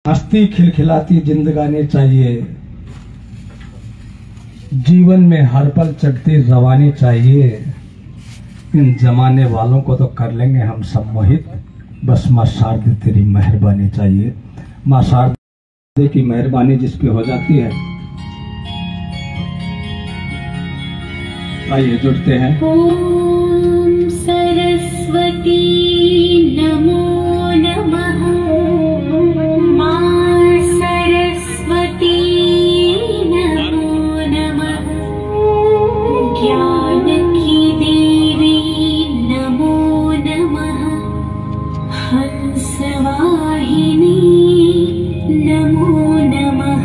हंसती खिलखिलाती जिंदगानी चाहिए, जीवन में हर पल चढ़ती रवानी चाहिए। इन जमाने वालों को तो कर लेंगे हम सम्मोहित, बस माँ शारदे तेरी मेहरबानी चाहिए। माँ शारदे की मेहरबानी जिस पे हो जाती है, आइए जुड़ते हैं। ओम सरस्वती नमो नमः। माँ सरस्वती नमो नमः। ज्ञान की देवी नमो नमः। हंस वाहिनी नमो नमः।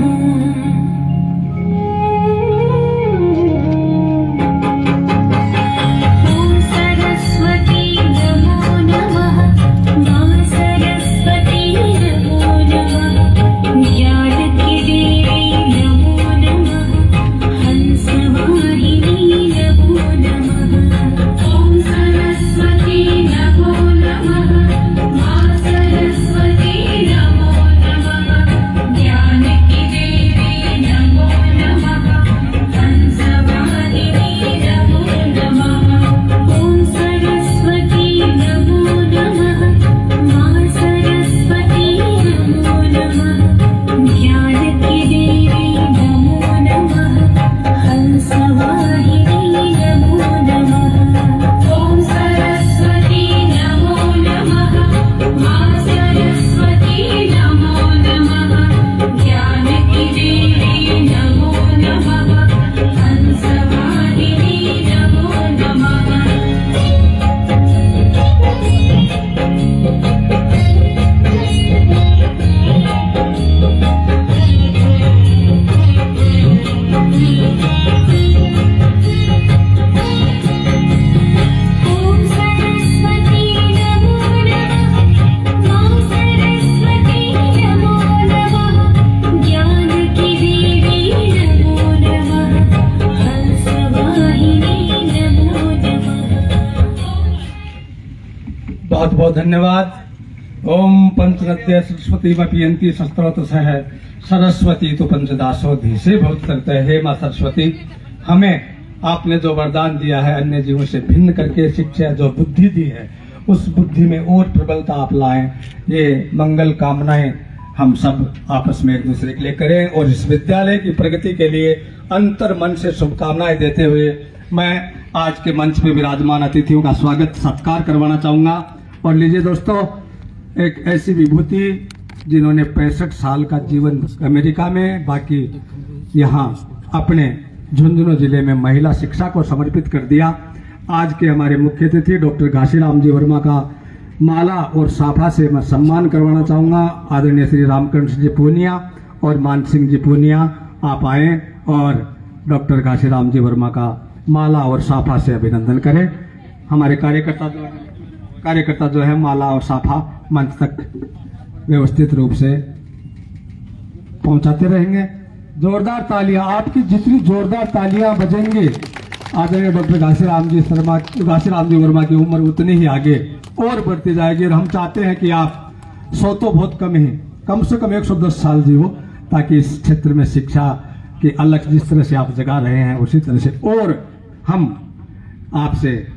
बहुत बहुत धन्यवाद। ओम पंचनद्य सरस्वती मपियंती शस्त्रोतसह सरस्वती तो पंचदासोधि से बहुत करते हैं। हे माँ सरस्वती, हमें आपने जो वरदान दिया है अन्य जीवों से भिन्न करके, शिक्षा जो बुद्धि दी है उस बुद्धि में और प्रबलता आप लाएं। ये मंगल कामनाएं हम सब आपस में एक दूसरे के लिए करें और इस विद्यालय की प्रगति के लिए अंतर मन से शुभकामनाएं देते हुए मैं आज के मंच पे विराजमान अतिथियों का स्वागत सत्कार करवाना चाहूंगा। और लीजिए दोस्तों, एक ऐसी विभूति जिन्होंने 65 साल का जीवन अमेरिका में, बाकी यहाँ अपने झुंझुनू जिले में महिला शिक्षा को समर्पित कर दिया। आज के हमारे मुख्य अतिथि डॉक्टर घासीराम जी वर्मा का माला और साफा से मैं सम्मान करवाना चाहूंगा। आदरणीय श्री रामकृष्ण जी पूनिया और मान सिंह जी पूनिया, आप आए और डॉक्टर घासीराम जी वर्मा का माला और साफा से अभिनंदन करें। हमारे कार्यकर्ता जो है माला और साफा मंच तक व्यवस्थित रूप से पहुंचाते रहेंगे। जोरदार तालियां, आपकी जितनी जोरदार तालियां बजेंगे आदरणीय डॉक्टर घासीराम जी वर्मा की उम्र उतनी ही आगे और बढ़ती जाएगी। और हम चाहते हैं कि आप 100 तो बहुत कम ही, कम से कम 110 साल जीवो, ताकि इस क्षेत्र में शिक्षा की अलग जिस तरह से आप जगा रहे हैं उसी तरह से और हम आपसे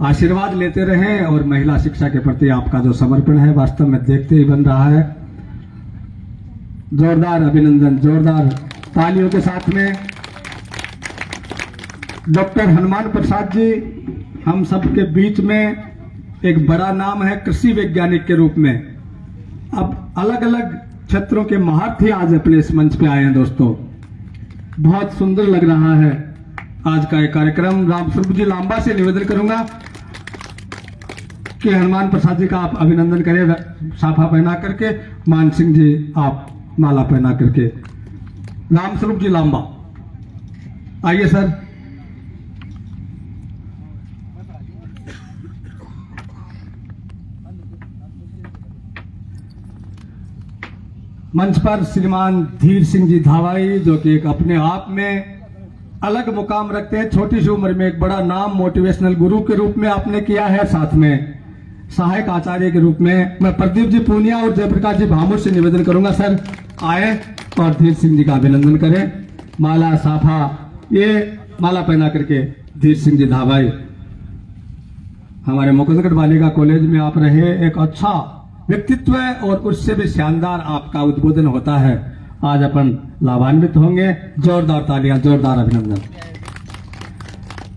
आशीर्वाद लेते रहें। और महिला शिक्षा के प्रति आपका जो समर्पण है वास्तव में देखते ही बन रहा है। जोरदार अभिनंदन, जोरदार तालियों के साथ में डॉक्टर हनुमान प्रसाद जी हम सबके बीच में एक बड़ा नाम है कृषि वैज्ञानिक के रूप में। अब अलग अलग क्षेत्रों के महारथी आज अपने इस मंच पे आए हैं दोस्तों, बहुत सुंदर लग रहा है आज का ये कार्यक्रम। रामस्वरूप जी लांबा से निवेदन करूंगा कि हनुमान प्रसाद जी का आप अभिनंदन करें साफा पहना करके। मान सिंह जी आप माला पहना करके। रामस्वरूप जी लांबा आइए सर। मंच पर श्रीमान धीर सिंह जी धावाई, जो कि एक अपने आप में अलग मुकाम रखते हैं। छोटी सी उम्र में एक बड़ा नाम मोटिवेशनल गुरु के रूप में आपने किया है। साथ में सहायक आचार्य के रूप में मैं प्रदीप जी पूनिया और जयप्रकाश जी भामोर से निवेदन करूंगा सर आए और धीर सिंह जी का अभिनंदन करें। माला साफा ये माला पहना करके धीर सिंह जी धाबाई हमारे मुकुंदगढ़ बालिका कॉलेज में आप रहे, एक अच्छा व्यक्तित्व है और उससे भी शानदार आपका उद्बोधन होता है। आज अपन लाभान्वित होंगे। जोरदार तालियां, जोरदार अभिनंदन।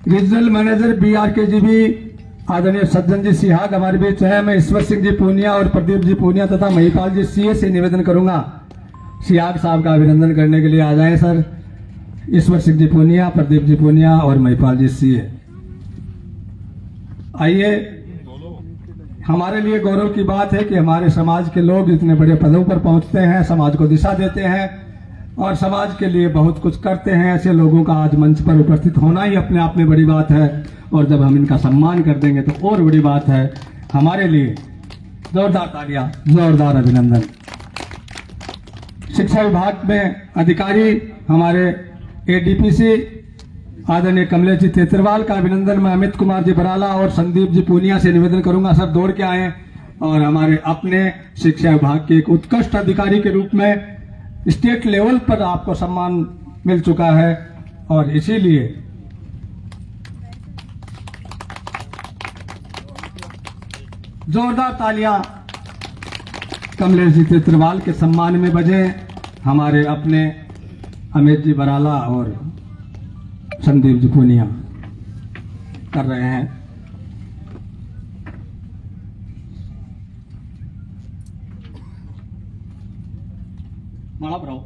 रीजनल मैनेजर BRK भी आदरणीय सज्जन जी सिहाग हमारे बीच है। मैं ईश्वर सिंह जी पूनिया और प्रदीप जी पूनिया तथा महिपाल जी CA से निवेदन करूंगा सिहाग साहब का अभिनंदन करने के लिए आ जाए सर। ईश्वर सिंह जी पूनिया, प्रदीप जी पूनिया और महिपाल जी CA। आइए, हमारे लिए गौरव की बात है कि हमारे समाज के लोग इतने बड़े पदों पर पहुंचते हैं, समाज को दिशा देते हैं और समाज के लिए बहुत कुछ करते हैं। ऐसे लोगों का आज मंच पर उपस्थित होना ही अपने आप में बड़ी बात है और जब हम इनका सम्मान कर देंगे तो और बड़ी बात है हमारे लिए। जोरदार तालियां, जोरदार अभिनंदन। शिक्षा विभाग में अधिकारी हमारे ADPC आदरणीय कमलेश जी तेतरवाल का अभिनंदन मैं अमित कुमार जी बराला और संदीप जी पूनिया से निवेदन करूंगा सर दौड़ के आए और हमारे अपने शिक्षा विभाग के एक उत्कृष्ट अधिकारी के रूप में स्टेट लेवल पर आपको सम्मान मिल चुका है और इसीलिए जोरदार तालियां कमलेश जी तेतरवाल के सम्मान में बजे। हमारे अपने अमित जी बराला और संदीप जी पूनिया कर रहे हैं। माला भराओ।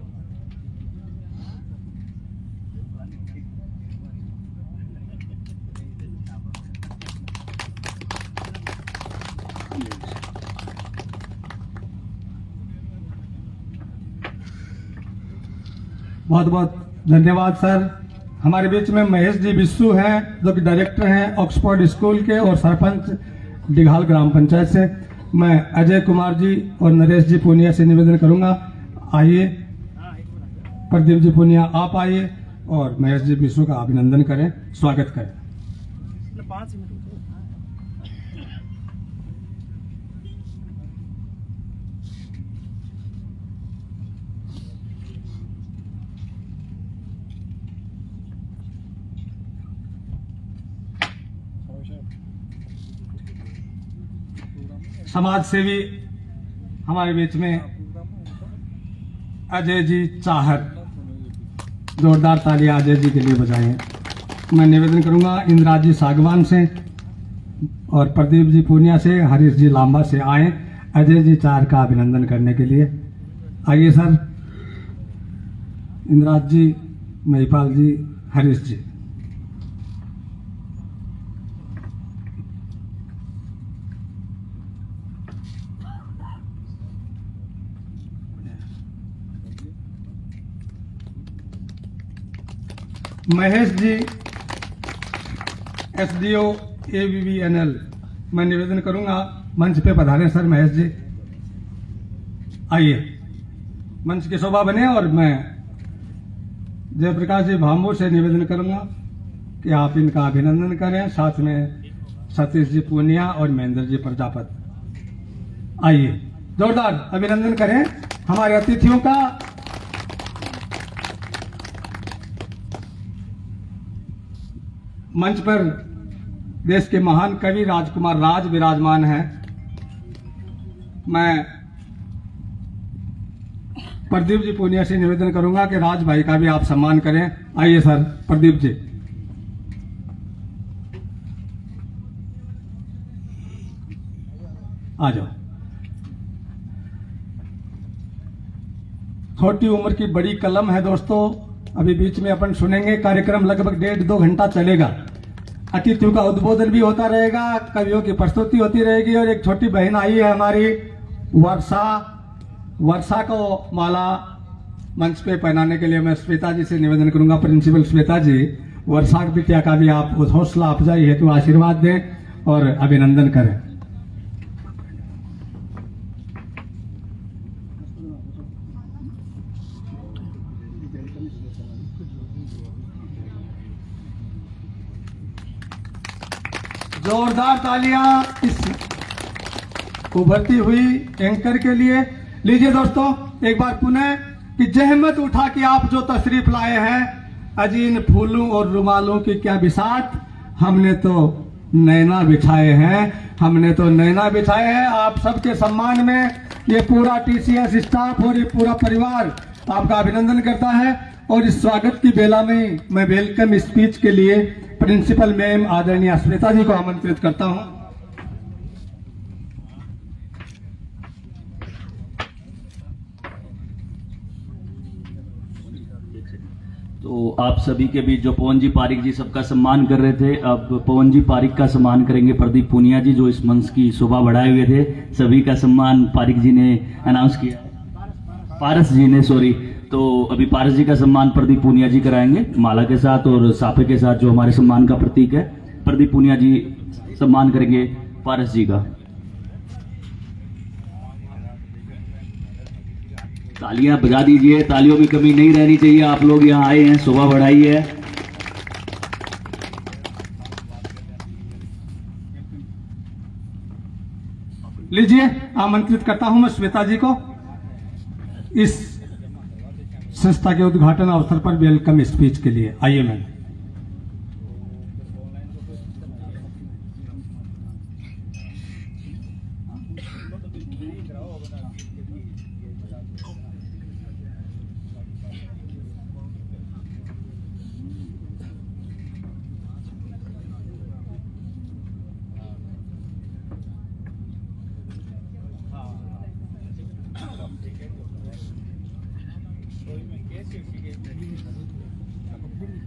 बहुत बहुत धन्यवाद सर। हमारे बीच में महेश जी बिस्सू हैं जो कि डायरेक्टर हैं ऑक्सफोर्ड स्कूल के और सरपंच डिघाल ग्राम पंचायत से। मैं अजय कुमार जी और नरेश जी पूनिया से निवेदन करूंगा आइए। प्रदीप जी पूनिया आप आइए और महेश जी बिस्सू का अभिनंदन करें, स्वागत करें। समाज सेवी हमारे बीच में अजय जी चाहर, जोरदार तालियां अजय जी के लिए बजाएं। मैं निवेदन करूंगा इंद्राज जी सागवान से और प्रदीप जी पूनिया से, हरीश जी लांबा से आए अजय जी चाहर का अभिनंदन करने के लिए। आइए सर। इंद्राज जी, महिपाल जी, हरीश जी। महेश जी SDO AVVNL मैं निवेदन करूंगा मंच पे पधारें सर। महेश जी आइए, मंच की शोभा बने। और मैं जयप्रकाश जी भामोर से निवेदन करूंगा कि आप इनका अभिनंदन करें, साथ में सतीश जी पूनिया और महेंद्र जी प्रजापत। आइए, जोरदार अभिनंदन करें हमारे अतिथियों का। मंच पर देश के महान कवि राजकुमार राज विराजमान हैं। मैं प्रदीप जी पूनिया से निवेदन करूंगा कि राज भाई का भी आप सम्मान करें। आइए सर, प्रदीप जी। आ जाओ। छोटी उम्र की बड़ी कलम है दोस्तों। अभी बीच में अपन सुनेंगे, कार्यक्रम लगभग 1.5-2 घंटा चलेगा। अतिथियों का उद्बोधन भी होता रहेगा, कवियों की प्रस्तुति होती रहेगी और एक छोटी बहन आई है हमारी वर्षा को माला मंच पे पहनाने के लिए मैं श्वेता जी से निवेदन करूंगा। प्रिंसिपल श्वेता जी, वर्षा बिटिया का भी आप हौसला अफजाई हेतु आशीर्वाद दें और अभिनंदन करें। जोरदार तालियां। उभरती हुई एंकर के लिए। लीजिए दोस्तों, एक बार पुनः कि जहमत उठा के आप जो तशरीफ लाए हैं, अजीन फूलों और रुमालों की क्या बिसात, हमने तो नैना बिछाए हैं, हमने तो नैना बिछाए हैं। आप सबके सम्मान में ये पूरा TCS स्टाफ और ये पूरा परिवार आपका अभिनंदन करता है। और इस स्वागत की बेला में मैं वेलकम स्पीच के लिए प्रिंसिपल मैम आदरणीय स्मिता जी को आमंत्रित करता हूं। तो आप सभी के बीच जो पवन जी पारिक जी सबका सम्मान कर रहे थे, अब पवन जी पारिक का सम्मान करेंगे प्रदीप पूनिया जी, जो इस मंच की शोभा बढ़ाए हुए थे। सभी का सम्मान पारिक जी ने अनाउंस किया, पारस जी ने, सॉरी। तो अभी पारस जी का सम्मान प्रदीप पूनिया जी कराएंगे माला के साथ और साफे के साथ, जो हमारे सम्मान का प्रतीक है। प्रदीप पूनिया जी सम्मान करेंगे पारस जी का। तालियां बजा दीजिए, तालियों में कमी नहीं रहनी चाहिए। आप लोग यहाँ आए हैं, शोभा बढ़ाई है। लीजिए, आमंत्रित करता हूं मैं श्वेता जी को इस संस्था के उद्घाटन अवसर पर वेलकम स्पीच के लिए। आइए मैम।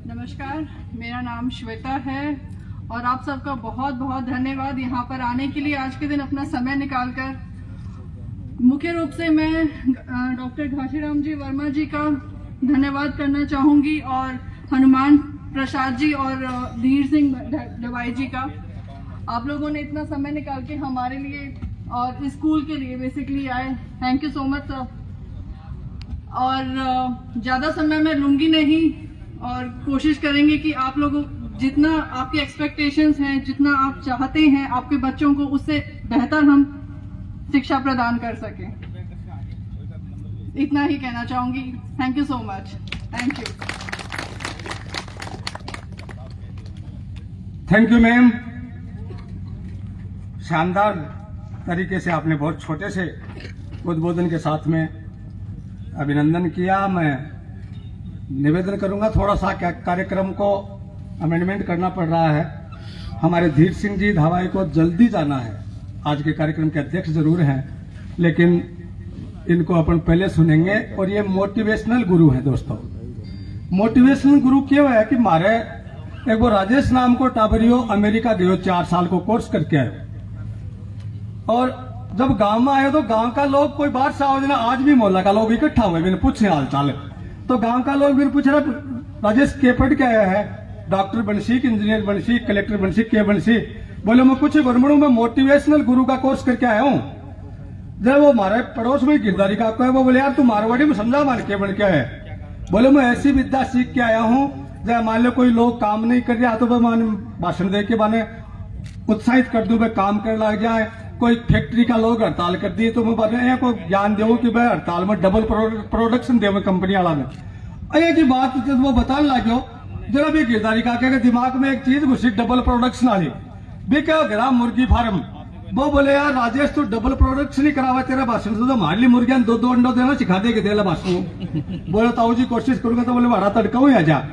नमस्कार, मेरा नाम श्वेता है और आप सबका बहुत बहुत धन्यवाद यहाँ पर आने के लिए, आज के दिन अपना समय निकालकर। मुख्य रूप से मैं डॉक्टर घाशीराम जी वर्मा जी का धन्यवाद करना चाहूँगी और हनुमान प्रसाद जी और धीर सिंह दवाई जी का। आप लोगों ने इतना समय निकाल के हमारे लिए और स्कूल के लिए बेसिकली आए, thank you so much sir. और ज़्यादा समय मैं लूँगी नहीं और कोशिश करेंगे कि आप लोगों जितना आपकी एक्सपेक्टेशंस हैं, जितना आप चाहते हैं आपके बच्चों को, उससे बेहतर हम शिक्षा प्रदान कर सकें। इतना ही कहना चाहूंगी। Thank you so much. Thank you. Thank you ma'am. शानदार तरीके से आपने बहुत छोटे से उद्बोधन के साथ में अभिनंदन किया। मैं निवेदन करूंगा, थोड़ा सा कार्यक्रम को अमेंडमेंट करना पड़ रहा है। हमारे धीर सिंह जी धावाई को जल्दी जाना है, आज के कार्यक्रम के अध्यक्ष जरूर हैं, लेकिन इनको अपन पहले सुनेंगे। और ये मोटिवेशनल गुरु हैं दोस्तों। मोटिवेशनल गुरु क्यों है कि मारे एक वो राजेश नाम को टाबरियो अमेरिका गयो, 4 साल को कोर्स करके आयो, और जब गांव में आए तो गांव का लोग कोई बात सावजना, आज भी मोहल्ला का लोग इकट्ठा हुए, मैंने पूछे हाल चाल, तो गांव का लोग भी पूछ रहा राजेश के पढ़ के आया है, doctor Bansi, engineer Bansi, collector Bansi, के बनसी। बोले मैं कुछ बरमड़ू में मोटिवेशनल गुरु का कोर्स करके आया हूँ। जब वो हमारे पड़ोस में गिरदारी का है, वो बोले यार तू मारवाड़ी में समझा मान के बन के आया। बोले मैं ऐसी विद्या सीख के आया हूँ, जब मान लो कोई लोग काम नहीं कर रहा तो मैं भाषण दे के माने उत्साहित कर दूं, मैं काम कर लग जाए। कोई फैक्ट्री का लोग हड़ताल कर दिए तो मैं बने को ज्ञान दे कि भाई हड़ताल में डबल प्रोडक्शन दे कंपनी वाला में। ये की बात जब वो बताने लगे, जरा भी गिरदारी का दिमाग में एक चीज घुसी, डबल प्रोडक्शन वाली भी क्या गिरा मुर्गी फार्म। वो बोले यार राजेश तू डबल प्रोडक्शन नहीं करावा, तेरा भाषण तो हमारे लिए मुर्गियां 2-2 अंडा देना सिखा दे के दे भाषण। बोले ताऊ जी कोशिश करूंगा, तो बोले भाड़ा तड़का हुई आ जा।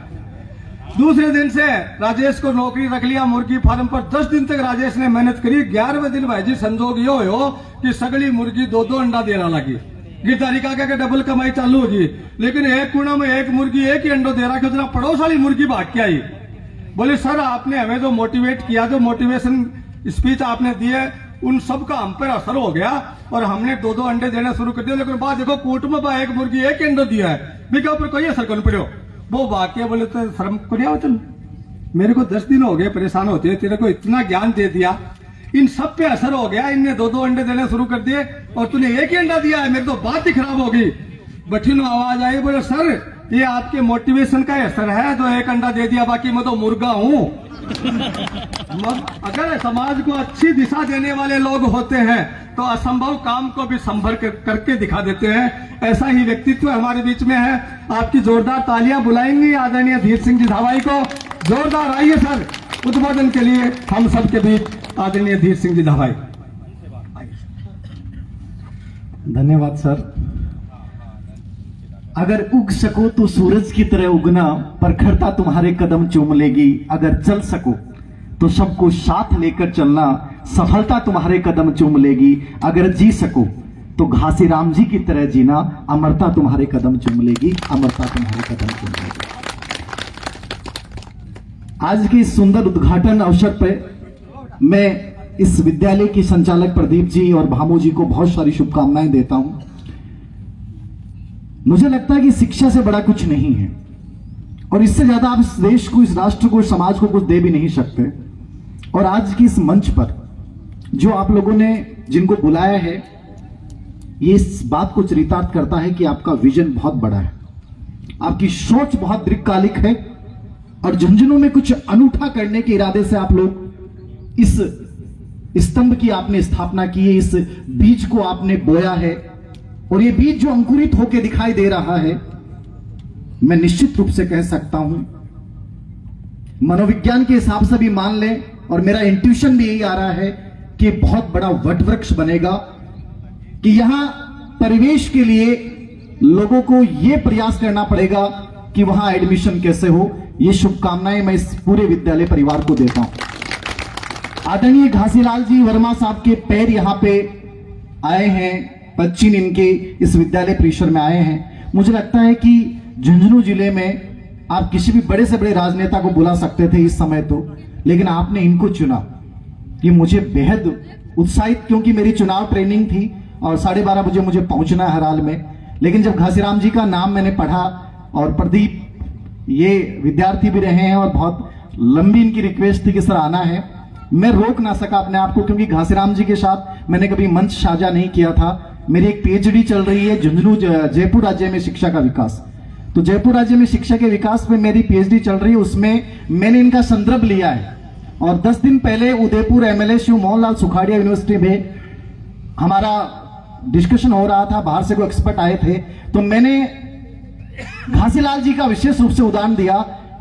दूसरे दिन से राजेश को नौकरी रख लिया मुर्गी फार्म पर। 10 दिन तक राजेश ने मेहनत करी। 11वें दिन भाई जी संजोग यो हो कि सगली मुर्गी 2-2 अंडा देना लगी। गिरदारी का क्या डबल कमाई चालू होगी, लेकिन एक कुड़ा में एक मुर्गी एक ही अंडो दे रहा कि उतना पड़ोस वाली मुर्गी भाग के आई। बोले सर आपने हमें जो मोटिवेट किया, जो मोटिवेशन स्पीच आपने दिए, उन सब का हम पर असर हो गया और हमने 2-2 अंडे देना शुरू कर दिया। लेकिन बाद देखो कोर्ट में एक मुर्गी एक अंडो दिया है, बिका पर कोई असर नहीं पड़ो। वो वाक्य बोले तो शर्म को नहीं आवत, मेरे को 10 दिन हो गए परेशान होते हैं, तेरे को इतना ज्ञान दे दिया, इन सब पे असर हो गया, इनने 2-2 अंडे देने शुरू कर दिए और तूने एक ही अंडा दिया है, मेरी तो बात ही खराब होगी। बठिनो आवाज आई, बोले सर ये आपके मोटिवेशन का असर है, जो एक अंडा दे दिया, बाकी मैं तो मुर्गा हूँ। अगर समाज को अच्छी दिशा देने वाले लोग होते हैं तो असंभव काम को भी संभव करके दिखा देते हैं। ऐसा ही व्यक्तित्व हमारे बीच में है। आपकी जोरदार तालियां बुलाएंगी आदरणीय धीर सिंह जी धावाई को। जोरदार आइए सर उद्बोधन के लिए हम सबके बीच आदरणीय धीर सिंह जी धावाई। धन्यवाद सर। अगर उग सको तो सूरज की तरह उगना, प्रखरता तुम्हारे कदम चूम लेगी। अगर चल सको तो सबको साथ लेकर चलना, सफलता तुम्हारे कदम चूम लेगी। अगर जी सको तो घासीराम जी की तरह जीना, अमरता तुम्हारे कदम चूम लेगी, अमरता तुम्हारे कदम चूम लेगी। आज के इस सुंदर उद्घाटन अवसर पर मैं इस विद्यालय के संचालक प्रदीप जी और भामू जी को बहुत सारी शुभकामनाएं देता हूं। मुझे लगता है कि शिक्षा से बड़ा कुछ नहीं है और इससे ज्यादा आप इस देश को, इस राष्ट्र को, इस समाज को कुछ दे भी नहीं सकते। और आज की इस मंच पर जो आप लोगों ने जिनको बुलाया है, ये इस बात को चरितार्थ करता है कि आपका विजन बहुत बड़ा है, आपकी सोच बहुत दीर्घकालिक है और झुंझुनू में कुछ अनूठा करने के इरादे से आप लोग इस स्तंभ की आपने स्थापना की है, इस बीज को आपने बोया है और ये बीज जो अंकुरित होकर दिखाई दे रहा है, मैं निश्चित रूप से कह सकता हूं, मनोविज्ञान के हिसाब से भी मान लें और मेरा इंट्यूशन भी यही आ रहा है कि बहुत बड़ा वटवृक्ष बनेगा। कि यहां परिवेश के लिए लोगों को यह प्रयास करना पड़ेगा कि वहां एडमिशन कैसे हो। ये शुभकामनाएं मैं इस पूरे विद्यालय परिवार को देता हूं। आदरणीय घासीलाल जी वर्मा साहब के पैर यहां पे आए हैं, पश्चिम इनके इस विद्यालय परिसर में आए हैं। मुझे लगता है कि झुंझुनू जिले में आप किसी भी बड़े से बड़े राजनेता को बुला सकते थे इस समय तो, लेकिन आपने इनको चुना। ये मुझे बेहद उत्साहित, क्योंकि मेरी चुनाव ट्रेनिंग थी और 12:30 बजे मुझे पहुंचना है हराल में। लेकिन जब घासीराम जी का नाम मैंने पढ़ा और प्रदीप ये विद्यार्थी भी रहे हैं और बहुत लंबी इनकी रिक्वेस्ट थी कि सर आना है, मैं रोक ना सका अपने आप को, क्योंकि घासीराम जी के साथ मैंने कभी मंच साझा नहीं किया था। मेरी एक पीएचडी चल रही है झुंझुनू जयपुर राज्य में शिक्षा का विकास। तो जयपुर राज्य में शिक्षा के विकास में मेरी पीएचडी चल रही है, उसमें मैंने इनका संदर्भ लिया है। और 10 दिन पहले उदयपुर एमएलए शिव मोहन लाल सुखाड़िया यूनिवर्सिटी में हमारा डिस्कशन हो रहा था, बाहर से कोई एक्सपर्ट आए थे, तो मैंने घासीलाल जी का विशेष रूप से उदाहरण दिया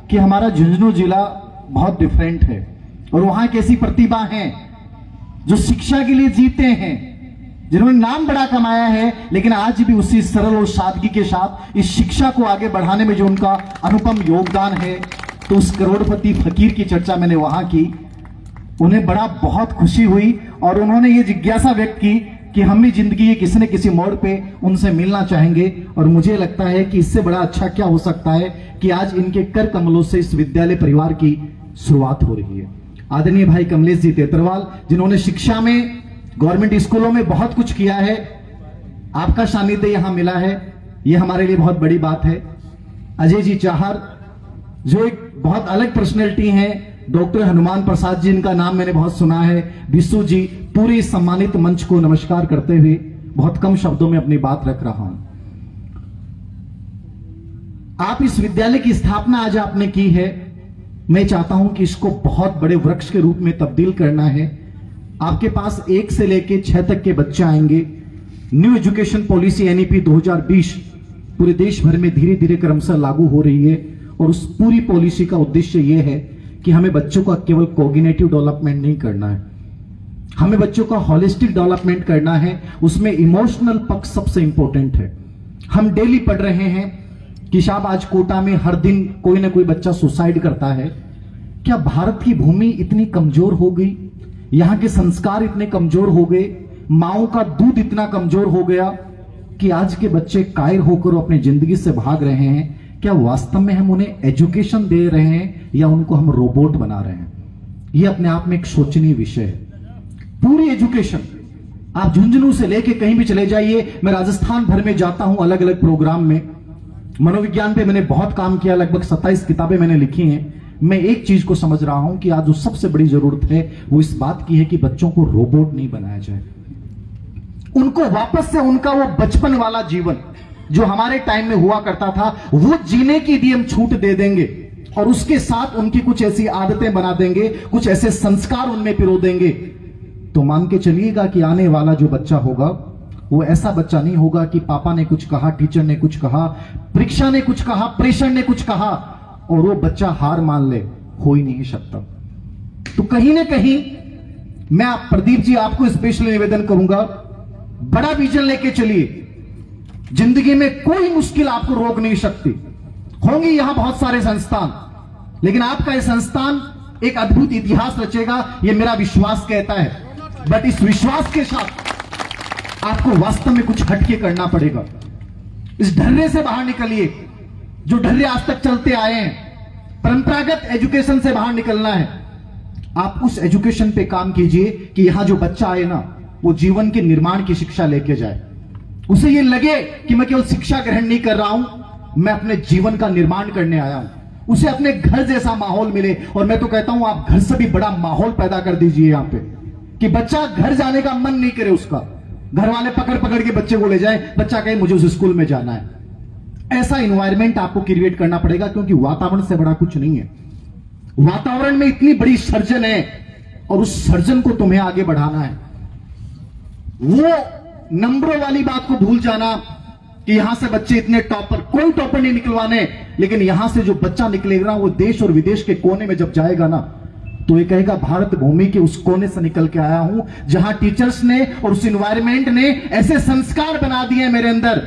कि हमारा झुंझुनू जिला बहुत डिफरेंट है और वहां की ऐसी प्रतिभा हैं जो शिक्षा के लिए जीते हैं, जिन्होंने नाम बड़ा कमाया है, लेकिन आज भी उसी सरल और सादगी के साथ इस शिक्षा को आगे बढ़ाने में जो उनका अनुपम योगदान है। तो उस करोड़पति फकीर की चर्चा मैंने वहां की, उन्हें बड़ा बहुत खुशी हुई और उन्होंने ये जिज्ञासा व्यक्त की कि हम भी जिंदगी के किसी न किसी मोड़ पे उनसे मिलना चाहेंगे। और मुझे लगता है कि इससे बड़ा अच्छा क्या हो सकता है कि आज इनके कर कमलों से इस विद्यालय परिवार की शुरुआत हो रही है। आदरणीय भाई कमलेश जी तेतरवाल, जिन्होंने शिक्षा में गवर्नमेंट स्कूलों में बहुत कुछ किया है, आपका सानिध्य यहां मिला है, यह हमारे लिए बहुत बड़ी बात है। अजय जी चाहर जो एक बहुत अलग पर्सनैलिटी हैं, डॉक्टर हनुमान प्रसाद जी, इनका नाम मैंने बहुत सुना है, विशु जी, पूरे इस सम्मानित मंच को नमस्कार करते हुए बहुत कम शब्दों में अपनी बात रख रहा हूं। आप इस विद्यालय की स्थापना आज आपने की है, मैं चाहता हूं कि इसको बहुत बड़े वृक्ष के रूप में तब्दील करना है। आपके पास 1 से लेकर 6 तक के बच्चे आएंगे। न्यू एजुकेशन पॉलिसी एनईपी 2020 पूरे देश भर में धीरे धीरे क्रमशः लागू हो रही है और उस पूरी पॉलिसी का उद्देश्य यह है कि हमें बच्चों का केवल कॉग्निटिव डेवलपमेंट नहीं करना है, हमें बच्चों का होलिस्टिक डेवलपमेंट करना है। उसमें इमोशनल पक्ष सबसे इंपॉर्टेंट है। हम डेली पढ़ रहे हैं कि साहब आज कोटा में हर दिन कोई ना कोई बच्चा सुसाइड करता है। क्या भारत की भूमि इतनी कमजोर हो गई, यहां के संस्कार इतने कमजोर हो गए, माओ का दूध इतना कमजोर हो गया कि आज के बच्चे कायर होकर अपनी जिंदगी से भाग रहे हैं? क्या वास्तव में हम उन्हें एजुकेशन दे रहे हैं या उनको हम रोबोट बना रहे हैं? यह अपने आप में एक सोचनीय विषय है। पूरी एजुकेशन, आप झुंझुनू से लेके कहीं भी चले जाइए, मैं राजस्थान भर में जाता हूं अलग अलग प्रोग्राम में, मनोविज्ञान पे मैंने बहुत काम किया, लगभग 27 किताबें मैंने लिखी हैं। मैं एक चीज को समझ रहा हूं कि आज जो सबसे बड़ी जरूरत है वो इस बात की है कि बच्चों को रोबोट नहीं बनाया जाए, उनको वापस से उनका वो बचपन वाला जीवन जो हमारे टाइम में हुआ करता था वो जीने की भी हम छूट दे देंगे और उसके साथ उनकी कुछ ऐसी आदतें बना देंगे, कुछ ऐसे संस्कार उनमें पिरो देंगे तो मान के चलिएगा कि आने वाला जो बच्चा होगा वो ऐसा बच्चा नहीं होगा कि पापा ने कुछ कहा, टीचर ने कुछ कहा, परीक्षा ने कुछ कहा, प्रेशर ने कुछ कहा और वो बच्चा हार मान ले। हो ही नहीं सकता। तो कहीं ना कहीं मैं प्रदीप जी आपको स्पेशली निवेदन करूंगा, बड़ा विजन लेके चलिए। जिंदगी में कोई मुश्किल आपको रोक नहीं सकती। होंगे यहां बहुत सारे संस्थान, लेकिन आपका यह संस्थान एक अद्भुत इतिहास रचेगा, यह मेरा विश्वास कहता है। बट इस विश्वास के साथ आपको वास्तव में कुछ हटके करना पड़ेगा। इस ढर्रे से बाहर निकलिए, जो ढर्रे आज तक चलते आए हैं। परंपरागत एजुकेशन से बाहर निकलना है। आप उस एजुकेशन पे काम कीजिए कि यहां जो बच्चा आए ना, वो जीवन के निर्माण की शिक्षा लेके जाए। उसे ये लगे कि मैं केवल शिक्षा ग्रहण नहीं कर रहा हूं, मैं अपने जीवन का निर्माण करने आया हूं। उसे अपने घर जैसा माहौल मिले। और मैं तो कहता हूं आप घर से भी बड़ा माहौल पैदा कर दीजिए यहां पे, कि बच्चा घर जाने का मन नहीं करे उसका। घर वाले पकड़ पकड़ के बच्चे को ले जाए, बच्चा कहे मुझे उस स्कूल में जाना है। ऐसा इन्वायरमेंट आपको क्रिएट करना पड़ेगा, क्योंकि वातावरण से बड़ा कुछ नहीं है। वातावरण में इतनी बड़ी सर्जन है और उस सर्जन को तुम्हें आगे बढ़ाना है। वो नंबरों वाली बात को भूल जाना कि यहां से बच्चे इतने टॉपर, कोई टॉपर नहीं निकलवाने, लेकिन यहां से जो बच्चा निकलेगा वो देश और विदेश के कोने में जब जाएगा ना, तो ये कहेगा भारत भूमि के उस कोने से निकल के आया हूं जहां टीचर्स ने और उस एनवायरनमेंट ने ऐसे संस्कार बना दिए मेरे अंदर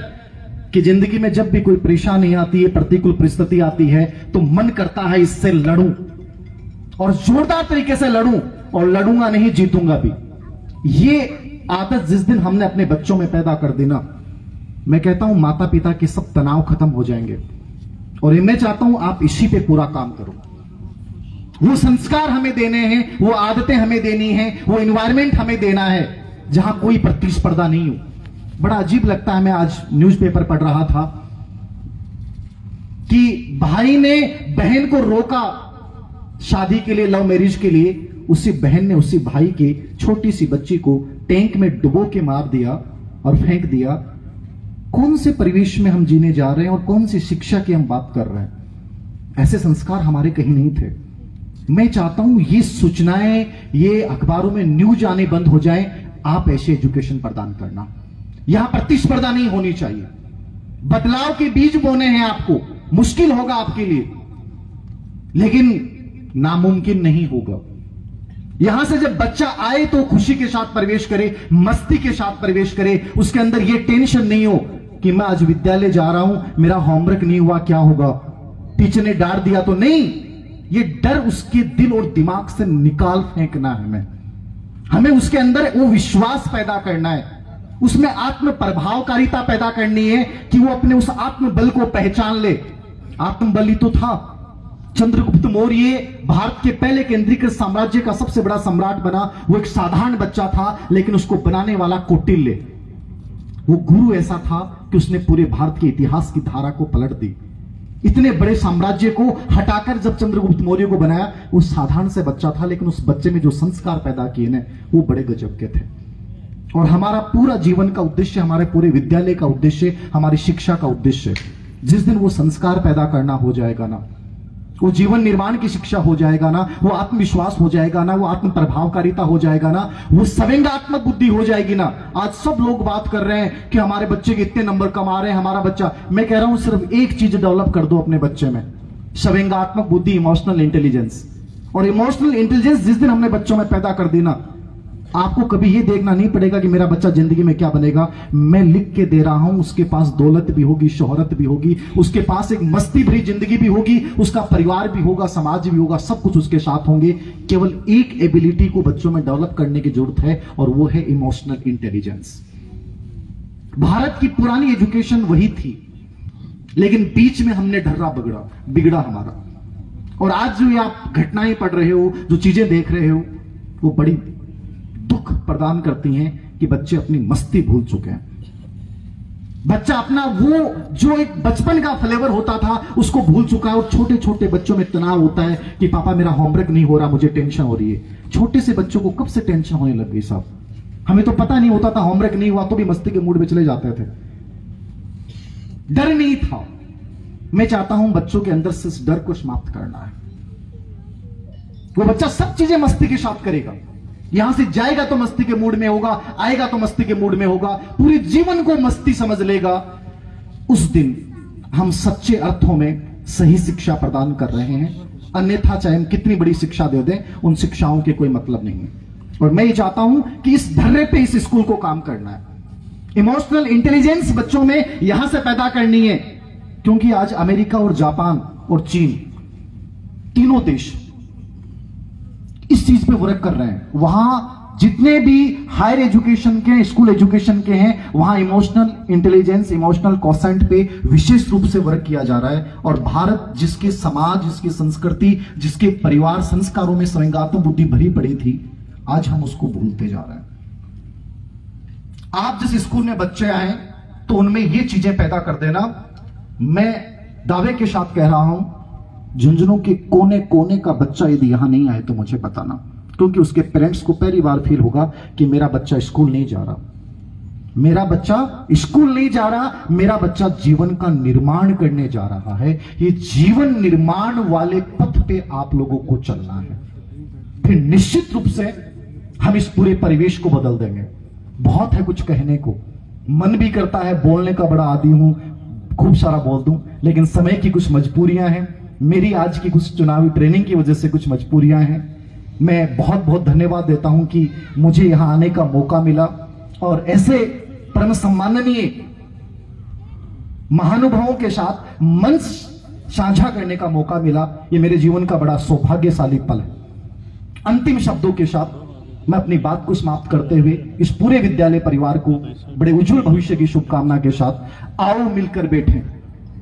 कि जिंदगी में जब भी कोई परेशानी आती है, प्रतिकूल परिस्थिति आती है, तो मन करता है इससे लड़ूं और जोरदार तरीके से लड़ूं, और लड़ूंगा नहीं, जीतूंगा भी। ये आदत जिस दिन हमने अपने बच्चों में पैदा कर दी ना, मैं कहता हूं माता पिता के सब तनाव खत्म हो जाएंगे। और मैं चाहता हूं आप इसी पे पूरा काम करो। वो संस्कार हमें देने हैं, वो आदतें हमें देनी है, वो एनवायरनमेंट हमें देना है जहां कोई प्रतिस्पर्धा नहीं हो। बड़ा अजीब लगता है, मैं आज न्यूज़पेपर पढ़ रहा था कि भाई ने बहन को रोका शादी के लिए, लव मैरिज के लिए। उसी बहन ने उसी भाई की छोटी सी बच्ची को टैंक में डुबो के मार दिया और फेंक दिया। कौन से परिवेश में हम जीने जा रहे हैं और कौन सी शिक्षा की हम बात कर रहे हैं? ऐसे संस्कार हमारे कहीं नहीं थे। मैं चाहता हूं ये सूचनाएं, ये अखबारों में न्यूज आने बंद हो जाएं। आप ऐसे एजुकेशन प्रदान करना, यहां प्रतिस्पर्धा नहीं होनी चाहिए। बदलाव के बीज बोने हैं आपको। मुश्किल होगा आपके लिए, लेकिन नामुमकिन नहीं होगा। यहां से जब बच्चा आए तो खुशी के साथ प्रवेश करे, मस्ती के साथ प्रवेश करे। उसके अंदर यह टेंशन नहीं हो कि मैं आज विद्यालय जा रहा हूं, मेरा होमवर्क नहीं हुआ, क्या होगा, टीचर ने डांट दिया तो नहीं। ये डर उसके दिल और दिमाग से निकाल फेंकना है। हमें उसके अंदर वो विश्वास पैदा करना है, उसमें आत्म प्रभावकारिता पैदा करनी है कि वो अपने उस आत्मबल को पहचान ले। आत्मबल ही तो था। चंद्रगुप्त मौर्य भारत के पहले केंद्रीकृत साम्राज्य का सबसे बड़ा सम्राट बना। वो एक साधारण बच्चा था, लेकिन उसको बनाने वाला कौटिल्य, वो गुरु ऐसा था कि उसने पूरे भारत के इतिहास की धारा को पलट दी। इतने बड़े साम्राज्य को हटाकर जब चंद्रगुप्त मौर्य को बनाया, वो साधारण से बच्चा था, लेकिन उस बच्चे में जो संस्कार पैदा किए ना, वो बड़े गजब के थे। और हमारा पूरा जीवन का उद्देश्य, हमारे पूरे विद्यालय का उद्देश्य, हमारी शिक्षा का उद्देश्य, जिस दिन वो संस्कार पैदा करना हो जाएगा ना, वो जीवन निर्माण की शिक्षा हो जाएगा ना, वो आत्मविश्वास हो जाएगा ना, वो आत्म प्रभावकारिता हो जाएगा ना, वो संवेगात्मक बुद्धि हो जाएगी ना। आज सब लोग बात कर रहे हैं कि हमारे बच्चे के इतने नंबर कम आ रहे हैं, हमारा बच्चा। मैं कह रहा हूं सिर्फ एक चीज डेवलप कर दो अपने बच्चे में, संवेगात्मक बुद्धि, इमोशनल इंटेलिजेंस। और इमोशनल इंटेलिजेंस जिस दिन हमने बच्चों में पैदा कर दी ना, आपको कभी ये देखना नहीं पड़ेगा कि मेरा बच्चा जिंदगी में क्या बनेगा। मैं लिख के दे रहा हूं, उसके पास दौलत भी होगी, शोहरत भी होगी, उसके पास एक मस्ती भरी जिंदगी भी होगी, उसका परिवार भी होगा, समाज भी होगा, सब कुछ उसके साथ होंगे। केवल एक एबिलिटी को बच्चों में डेवलप करने की जरूरत है, और वो है इमोशनल इंटेलिजेंस। भारत की पुरानी एजुकेशन वही थी, लेकिन बीच में हमने ढर्रा बिगड़ा हमारा। और आज जो ये आप घटनाएं पढ़ रहे हो, जो चीजें देख रहे हो, वो बड़ी दुख प्रदान करती हैं कि बच्चे अपनी मस्ती भूल चुके हैं। बच्चा अपना वो जो एक बचपन का फ्लेवर होता था उसको भूल चुका है। और छोटे छोटे बच्चों में तनाव होता है कि पापा मेरा होमवर्क नहीं हो रहा, मुझे टेंशन हो रही है। छोटे से बच्चों को कब से टेंशन होने लग गई साहब? हमें तो पता नहीं होता था, होमवर्क नहीं हुआ तो भी मस्ती के मूड में चले जाते थे, डर नहीं था। मैं चाहता हूं बच्चों के अंदर से इस डर को समाप्त करना है। वो बच्चा सब चीजें मस्ती के साथ करेगा। यहां से जाएगा तो मस्ती के मूड में होगा, आएगा तो मस्ती के मूड में होगा, पूरे जीवन को मस्ती समझ लेगा। उस दिन हम सच्चे अर्थों में सही शिक्षा प्रदान कर रहे हैं। अन्यथा चाहे हम कितनी बड़ी शिक्षा दे दें, उन शिक्षाओं के कोई मतलब नहीं है। और मैं ये चाहता हूं कि इस धर्रे पे इस स्कूल को काम करना है। इमोशनल इंटेलिजेंस बच्चों में यहां से पैदा करनी है, क्योंकि आज अमेरिका और जापान और चीन तीनों देश इस चीज पे वर्क कर रहे हैं। वहां जितने भी हायर एजुकेशन के, स्कूल एजुकेशन के हैं, वहां इमोशनल इंटेलिजेंस, इमोशनल क्वोशेंट पे विशेष रूप से वर्क किया जा रहा है। और भारत जिसके समाज, जिसकी संस्कृति, जिसके परिवार संस्कारों में संवेगात्मक बुद्धि भरी पड़ी थी, आज हम उसको भूलते जा रहे हैं। आप जिस स्कूल में बच्चे आए तो उनमें ये चीजें पैदा कर देना। मैं दावे के साथ कह रहा हूं, झुंझुनू के कोने कोने का बच्चा यदि यहां नहीं आए तो मुझे बताना, क्योंकि उसके पेरेंट्स को पहली बार फील होगा कि मेरा बच्चा स्कूल नहीं जा रहा, मेरा बच्चा स्कूल नहीं जा रहा, मेरा बच्चा जीवन का निर्माण करने जा रहा है। ये जीवन निर्माण वाले पथ पे आप लोगों को चलना है। फिर निश्चित रूप से हम इस पूरे परिवेश को बदल देंगे। बहुत है कुछ कहने को, मन भी करता है बोलने का, बड़ा आदी हूं, खूब सारा बोल दूं, लेकिन समय की कुछ मजबूरियां हैं। मेरी आज की कुछ चुनावी ट्रेनिंग की वजह से कुछ मजबूरियां हैं। मैं बहुत बहुत धन्यवाद देता हूं कि मुझे यहां आने का मौका मिला और ऐसे परम सम्माननीय महानुभावों के साथ मंच साझा करने का मौका मिला। ये मेरे जीवन का बड़ा सौभाग्यशाली पल है। अंतिम शब्दों के साथ मैं अपनी बात को समाप्त करते हुए इस पूरे विद्यालय परिवार को बड़े उज्जवल भविष्य की शुभकामना के साथ, आओ मिलकर बैठे,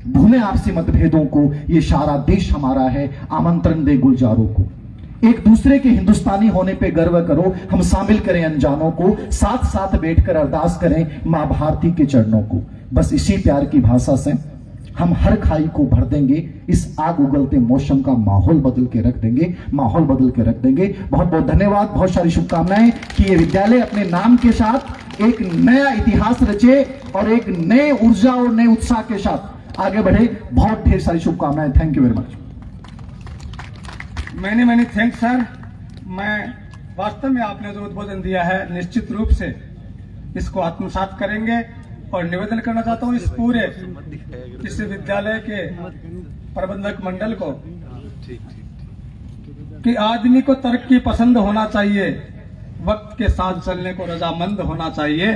भूले आपसी मतभेदों को, ये सारा देश हमारा है, आमंत्रण दे गुलजारों को, एक दूसरे के हिंदुस्तानी होने पे गर्व करो, हम शामिल करें अनजानों को, साथ साथ बैठकर अरदास करें मां भारती के चरणों को। बस इसी प्यार की भाषा से हम हर खाई को भर देंगे, इस आग उगलते मौसम का माहौल बदल के रख देंगे, माहौल बदल के रख देंगे। बहुत बहुत धन्यवाद, बहुत सारी शुभकामनाएं कि ये विद्यालय अपने नाम के साथ एक नया इतिहास रचे और एक नए ऊर्जा और नए उत्साह के साथ आगे बढ़े। बहुत ढेर सारी शुभकामनाएं। Thank you very much. Many thanks sir. मैं वास्तव में आपने जो उद्बोधन दिया है, निश्चित रूप से इसको आत्मसात करेंगे और निवेदन करना चाहता हूं इस पूरे इस विद्यालय के प्रबंधक मंडल को कि आदमी को तरक्की पसंद होना चाहिए, वक्त के साथ चलने को रजामंद होना चाहिए,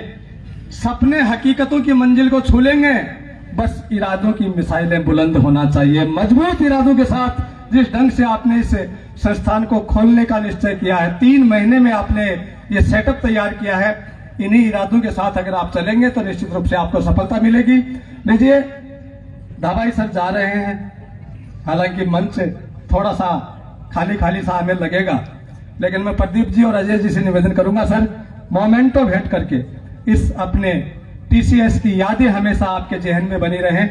सपने हकीकतों की मंजिल को छू लेंगे, बस इरादों की मिसाइलें बुलंद होना चाहिए। मजबूत इरादों के साथ जिस ढंग से आपने इस संस्थान को खोलने का निश्चय किया है, 3 महीने में आपने ये सेटअप तैयार किया है, इन्हीं इरादों के साथ अगर आप चलेंगे तो निश्चित रूप से आपको सफलता मिलेगी। लीजिए, धाबाई सर जा रहे हैं, हालांकि मंच थोड़ा सा खाली खाली सा हमें लगेगा, लेकिन मैं प्रदीप जी और अजय जी से निवेदन करूंगा सर, मोमेंटो भेंट करके इस अपने टीसीएस की यादें हमेशा आपके जहन में बनी रहें,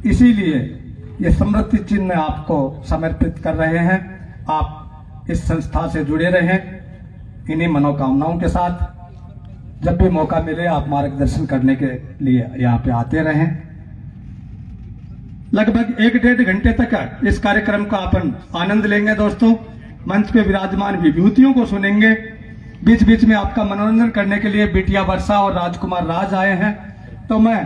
इसीलिए ये स्मृति चिन्ह आपको समर्पित कर रहे हैं। आप इस संस्था से जुड़े रहें, इन्हीं मनोकामनाओं के साथ जब भी मौका मिले आप मार्गदर्शन करने के लिए यहाँ पे आते रहें। लगभग 1-1.5 घंटे तक इस कार्यक्रम का अपन आनंद लेंगे दोस्तों। मंच पे विराजमान विभूतियों को सुनेंगे। बीच बीच में आपका मनोरंजन करने के लिए बिटिया वर्षा और राजकुमार राज आए हैं। तो मैं,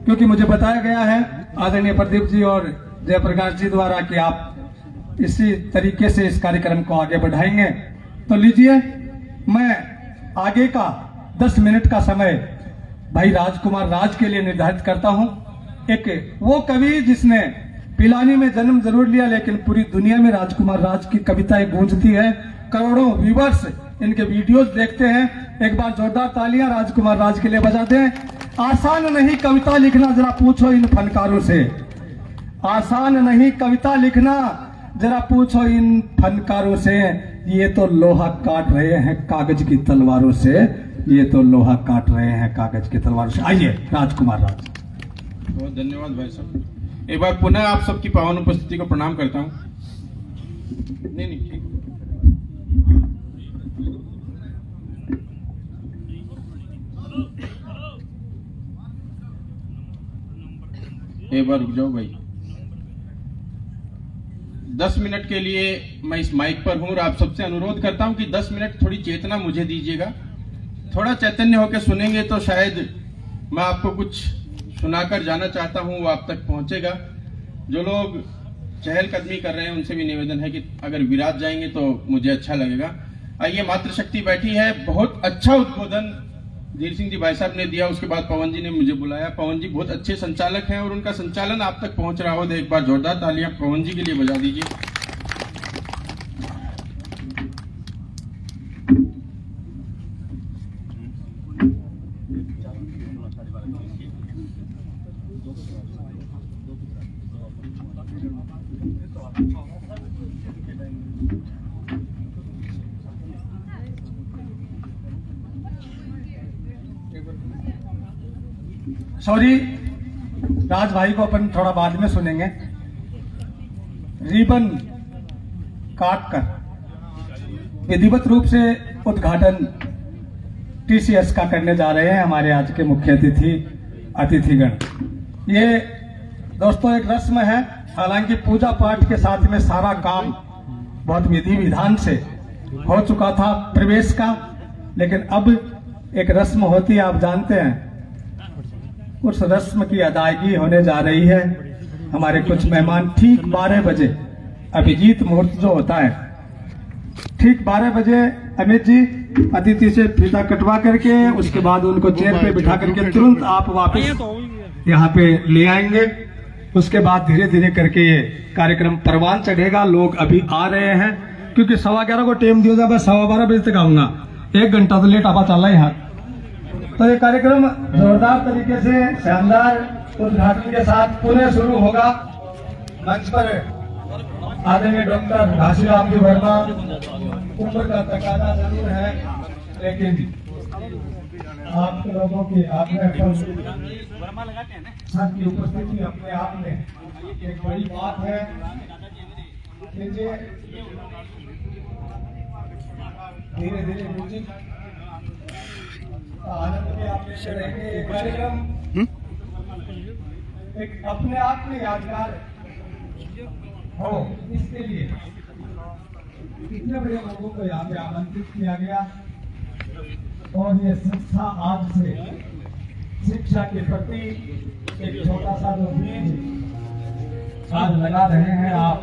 क्योंकि मुझे बताया गया है आदरणीय प्रदीप जी और जयप्रकाश जी द्वारा कि आप इसी तरीके से इस कार्यक्रम को आगे बढ़ाएंगे, तो लीजिए मैं आगे का 10 मिनट का समय भाई राजकुमार राज के लिए निर्धारित करता हूं। एक वो कवि जिसने पिलानी में जन्म जरूर लिया, लेकिन पूरी दुनिया में राजकुमार राज की कविताएं गूंजती है, करोड़ों व्यूवर्स इनके वीडियोस देखते हैं। एक बार जोरदार तालियां राजकुमार राज के लिए बजाते हैं। आसान नहीं कविता लिखना, जरा पूछो इन फनकारों से, आसान नहीं कविता लिखना, जरा पूछो इन फनकारों से, ये तो लोहा काट रहे हैं कागज की तलवारों से, ये तो लोहा काट रहे हैं कागज की तलवारों से। आइए राजकुमार राज। बहुत धन्यवाद भाई साहब। एक बार पुनः आप सबकी पावन उपस्थिति को प्रणाम करता हूं। नहीं ठीक, एक बार रुक जाओ भाई। 10 मिनट के लिए मैं इस माइक पर हूं और आप सबसे अनुरोध करता हूं कि 10 मिनट थोड़ी चेतना मुझे दीजिएगा। थोड़ा चैतन्य होकर सुनेंगे तो शायद मैं आपको कुछ सुनाकर जाना चाहता हूं, वो आप तक पहुंचेगा। जो लोग चहलकदमी कर रहे हैं उनसे भी निवेदन है कि अगर विराज जाएंगे तो मुझे अच्छा लगेगा। आइए, मातृशक्ति बैठी है। बहुत अच्छा उद्बोधन धीर सिंह जी भाई साहब ने दिया, उसके बाद पवन जी ने मुझे बुलाया। पवन जी बहुत अच्छे संचालक हैं और उनका संचालन आप तक पहुंच रहा हो तो एक बार जोरदार तालियां पवन जी के लिए बजा दीजिए। सॉरी, राज भाई को अपन थोड़ा बाद में सुनेंगे। रिबन काट कर विधिवत रूप से उद्घाटन टीसीएस का करने जा रहे हैं हमारे आज के मुख्य अतिथिगण। ये दोस्तों एक रस्म है, हालांकि पूजा पाठ के साथ में सारा काम बहुत विधि विधान से हो चुका था प्रवेश का, लेकिन अब एक रस्म होती है, आप जानते हैं। उस रस्म की अदायगी होने जा रही है। हमारे कुछ मेहमान ठीक 12 बजे अभिजीत मुहूर्त जो होता है, ठीक 12 बजे अमित जी अतिथि से फीता कटवा करके उसके बाद उनको चेयर पे बिठा करके तुरंत आप वापस यहाँ पे ले आएंगे। उसके बाद धीरे धीरे करके ये कार्यक्रम परवान चढ़ेगा। लोग अभी आ रहे हैं, क्योंकि 11:15 को टाइम दिया था, मैं 12:15 बजे तक आऊंगा। 1 घंटा तो लेट आपा चल रहा है यहाँ। तो ये कार्यक्रम जोरदार तरीके से शानदार उद्घाटन के साथ पुनः शुरू होगा। मंच पर आदरणीय डॉक्टर घासीराम जी वर्मा। उम्र का तकाजा जरूर है, लेकिन आप लोगों की सबकी उपस्थिति अपने आप में एक बड़ी बात है। धीरे धीरे म्यूजिक आनंद में आप रहेंगे। कार्यक्रम एक अपने आप में यादगार हो, इसके लिए कितने बड़े लोगों को यहाँ पे आमंत्रित किया गया और ये संस्था आज से शिक्षा के प्रति एक छोटा सा जो बीज आज लगा रहे हैं। आप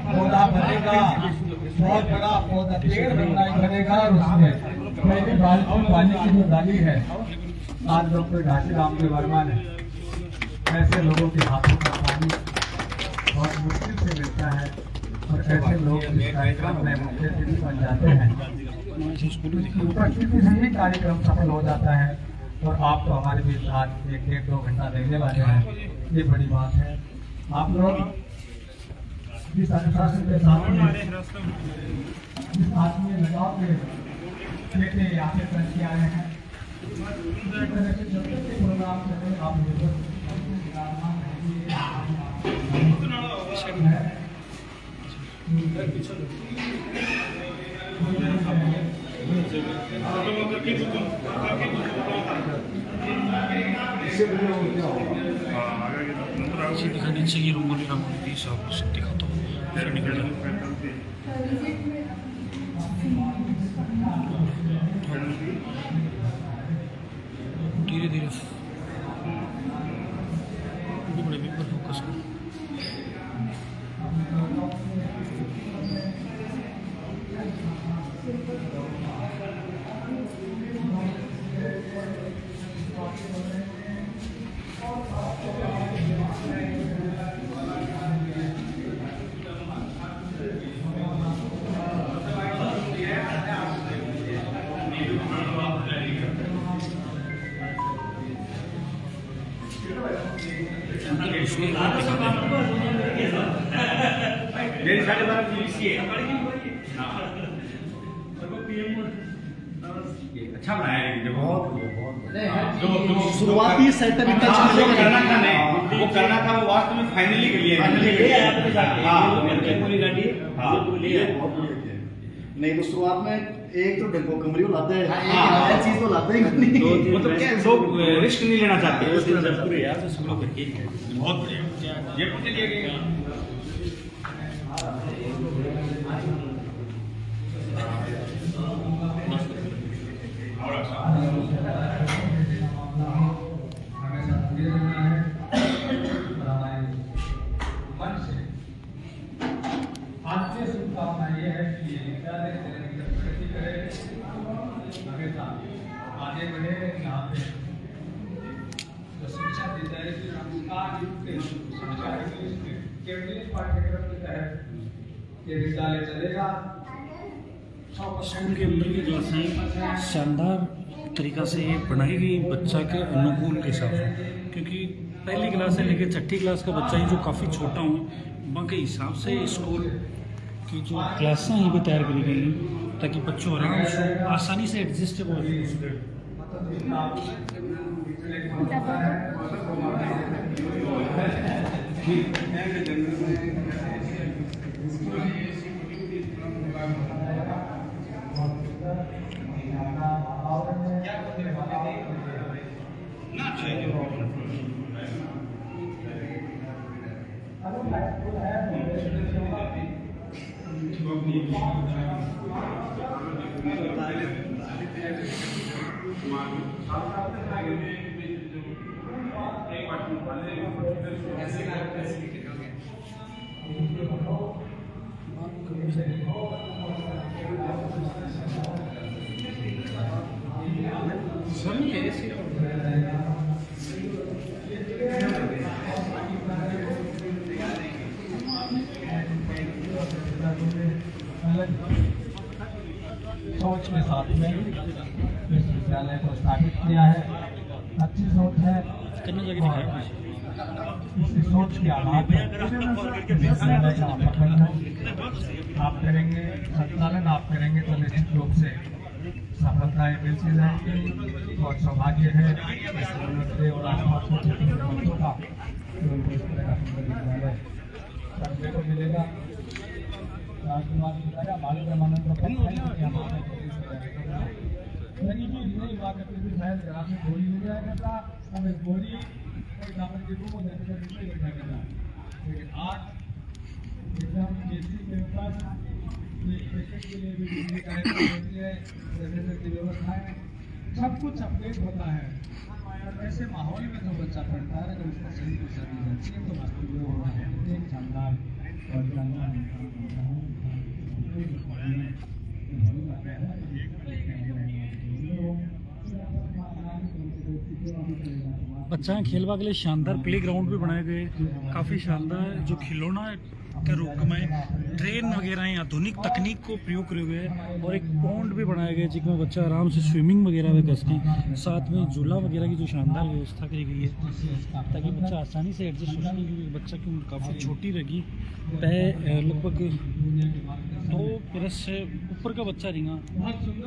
पौधा बनेगा, बहुत बड़ा पौधा पेड़ बनेगा और उसमें पहले पानी की जो डाली है आज डॉक्टर घासीराम जी वर्मा ने, ऐसे लोगों के हाथों का पानी बहुत मुश्किल से मिलता है और ऐसे लोग इस कार्यक्रम में मुख्य अतिथि बन जाते हैं। उपस्थिति से ही कार्यक्रम सफल हो जाता है और आप तो हमारे बीच आज 1-1-2 घंटा रहने वाले हैं, ये बड़ी बात है। आप लोग जिस अनुशासन के साथ जिस आत्मीय लगाव के लेके यहाँ पे करके आए हैं, प्रोग्राम चले आप नीचे की रूम दिखाता हूँ, फिर निकल जाए। धीरे धीरे बड़े भी पर फोकस करो। अच्छा बनाया है, बहुत शुरुआती सेटअप करना था नहीं, वो करना था, वो वास्तव में फाइनली के लिए नहीं तो शुरुआत में एक तो डंको कमरी लाते हैं, चीज तो लाते ही नहीं, मतलब क्या लोग रिस्क नहीं लेना चाहते। बहुत बढ़िया, ये पूछ लिए आगे बढ़े यहाँ पे जो शिक्षा दी जाएगी संस्कार युक्त केंद्रीय पाठ्यक्रम के तहत ये विद्यालय चलेगा। स्कूल के अंदर की क्लासें शानदार तरीका से बनाई गई बच्चा के अनुकूल के हिसाब से, क्योंकि पहली क्लास से लेकर छठी क्लास का बच्चा ही जो काफ़ी छोटा हूँ वहाँ के हिसाब से स्कूल की जो क्लासें यहाँ पे तैयार करी गई हैं ताकि बच्चों आराम से आसानी से एडजस्टेबल हो। सोच के साथ में इस विद्यालय को स्थापित किया है। अच्छी सोच है। इसी सोच के आधार पर विद्यालय का प्रबंधन आप करेंगे, संचालन आप करेंगे तो निश्चित रूप से सफलताएं मिलती जाएंगी। और सौभाग्य है और आसपास के क्षेत्र के बच्चों का इस तरह का सुंदर विद्यालय करने को मिलेगा। सब कुछ अपडेट होता है। ऐसे माहौल में जो बच्चा पढ़ता है अगर उसको सही दिशा दी जाती है तो वास्तव में होना है एक शानदार और शानदार बच्चा खेलवा के लिए शानदार प्ले ग्राउंड भी बनाए गए, काफ़ी शानदार जो खिलौना के रूप में ट्रेन वगैरह आधुनिक तकनीक को प्रयोग करे हुए हैं और एक पॉन्ड भी बनाया गया जिसमें बच्चा आराम से स्विमिंग वगैरह भी कर सकें। साथ में झूला वगैरह की जो शानदार व्यवस्था की गई है ताकि बच्चा आसानी से एडजस्ट हो सके, क्योंकि बच्चा की उम्र काफ़ी छोटी रहेगी, लगभग 2 बरस से ऊपर का बच्चा रहेगा,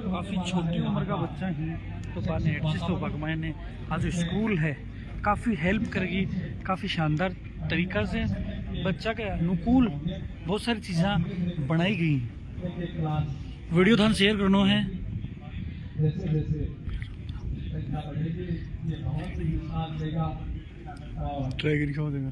काफ़ी छोटी उम्र का बच्चा ही तो बाद में एडजस्ट हो पाएगा। मैंने आज स्कूल है काफ़ी हेल्प करेगी, काफ़ी शानदार तरीक़ा से बच्चा के अनुकूल बहुत सारी चीज़ें बनाई गई। वीडियो ध्यान शेयर करना है। ट्राई करी खाओ देगा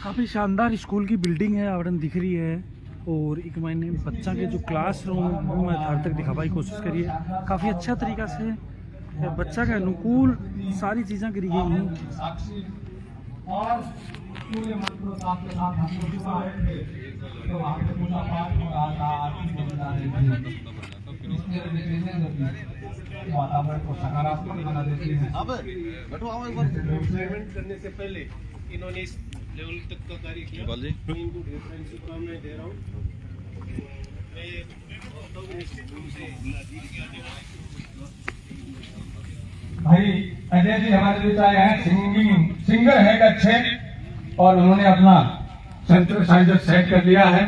काफ़ी शानदार स्कूल की बिल्डिंग है, आवरण दिख रही है और एक मैंने बच्चा के जो क्लासरूम मैं घर तक दिखाने की कोशिश करी है। काफ़ी अच्छा तरीका से बच्चा के अनुकूल सारी चीज़ें करी गई हैं। वातावरण को सकारात्मक बना देती है। अब बैठो आओ एक बार पेमेंट करने से पहले इन्होंने इस लेवल तक का कार्य किया। इनको रेफरेंस का मैं दे रहा हूँ। भाई अजय जी हमारे बीच आए हैं, सिंगर है अच्छे और उन्होंने अपना सेंटर सेट कर लिया है।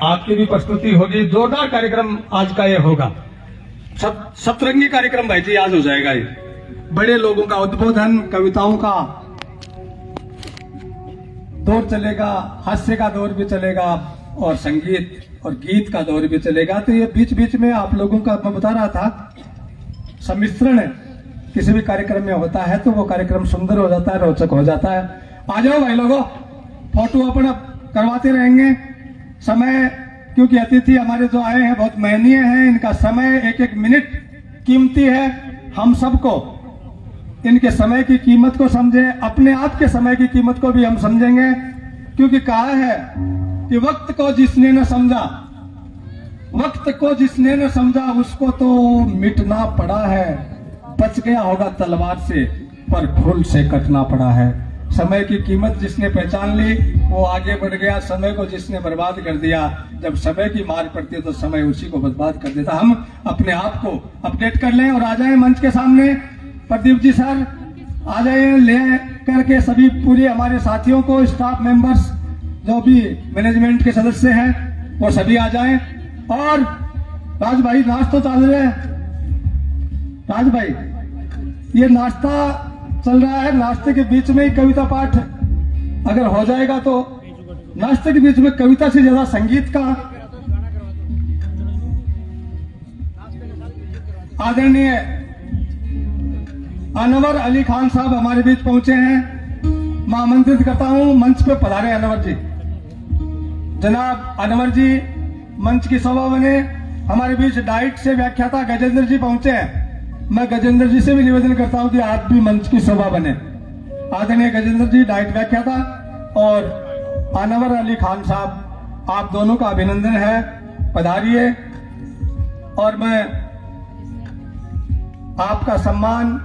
आपकी भी प्रस्तुति होगी, जोरदार कार्यक्रम आज का ये होगा। सतरंगी कार्यक्रम भाई जी आज हो जाएगा। ये बड़े लोगों का उद्बोधन, कविताओं का दौर चलेगा, हास्य का दौर भी चलेगा और संगीत और गीत का दौर भी चलेगा। तो ये बीच बीच में आप लोगों का मैं बता रहा था, सम्मिश्रण किसी भी कार्यक्रम में होता है तो वो कार्यक्रम सुंदर हो जाता है, रोचक हो जाता है। आ जाओ भाई लोगों, फोटो अपना करवाते रहेंगे। समय, क्योंकि अतिथि हमारे जो आए हैं बहुत महनीय हैं, इनका समय एक एक मिनट कीमती है। हम सबको इनके समय की कीमत को समझे, अपने आप के समय की कीमत को भी हम समझेंगे, क्योंकि कहा है कि वक्त को जिसने न समझा, वक्त को जिसने न समझा उसको तो मिटना पड़ा है, बच गया होगा तलवार से पर फूल से कटना पड़ा है। समय की कीमत जिसने पहचान ली वो आगे बढ़ गया, समय को जिसने बर्बाद कर दिया, जब समय की मार पड़ती है तो समय उसी को बर्बाद कर देता। हम अपने आप को अपडेट कर लें और आ जाएं मंच के सामने। प्रदीप जी सर आ जाए, ले करके सभी पूरे हमारे साथियों को, स्टाफ मेंबर्स जो भी मैनेजमेंट के सदस्य हैं वो सभी आ जाएं। और राज भाई नाश्ता चल रहा है, राज भाई ये नाश्ता चल रहा है, नाश्ते के बीच में ही कविता पाठ अगर हो जाएगा तो, नाश्ते के बीच में कविता से ज्यादा संगीत का। आदरणीय अनवर अली खान साहब हमारे बीच पहुंचे हैं, मैं आमंत्रित करता हूं मंच पे पधारे अनवर जी। जनाब अनवर जी मंच की शोभा बने। हमारे बीच डाइट से व्याख्याता गजेंद्र जी पहुंचे हैं, मैं गजेंद्र जी से भी निवेदन करता हूं कि आप भी मंच की शोभा बने। आदरणीय गजेंद्र जी डाइट व्याख्याता और अनवर अली खान साहब, आप दोनों का अभिनंदन है, पधारिए। और मैं आपका सम्मान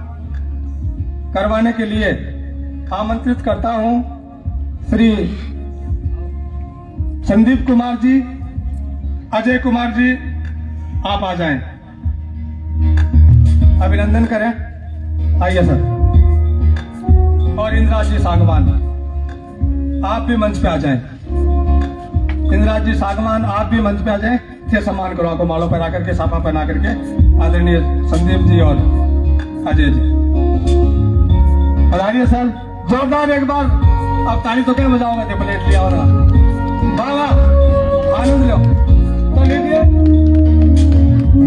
करवाने के लिए आमंत्रित करता हूं श्री संदीप कुमार जी, अजय कुमार जी, आप आ जाएं, अभिनंदन करें। आइए सर। और इंद्राज जी सागवान, आप भी मंच पे आ जाएं। इंद्राज जी सागवान, आप भी मंच पे आ जाएं। थे सम्मान करो, आपको मालों पहना करके, साफा पहना करके, आदरणीय संदीप जी और अजय जी पधारिए सर। जोरदार एक बार अब ताली तो क्या बजाओगे, थे प्लेट लिया और वाह वाह, आनंद लो। तो लीजिए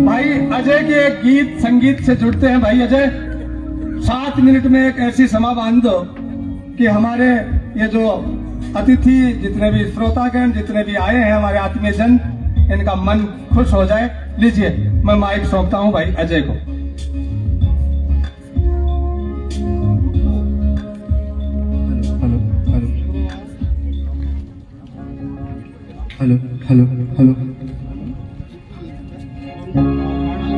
भाई अजय के गीत संगीत से जुड़ते हैं। भाई अजय 7 मिनट में एक ऐसी समा बांध दो कि हमारे ये जो अतिथि, जितने भी श्रोतागण, जितने भी आए हैं हमारे आत्मीय जन, इनका मन खुश हो जाए। लीजिए मैं माइक सौंपता हूं भाई अजय को। Hello hello hello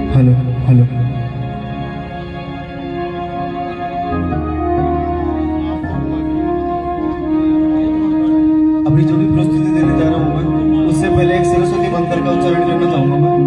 hello hello. अभी जो भी प्रस्तुति देने जा रहा हूँ मैं, उससे पहले एक सरस्वती मंत्र का उच्चारण करना चाहूंगा मैं।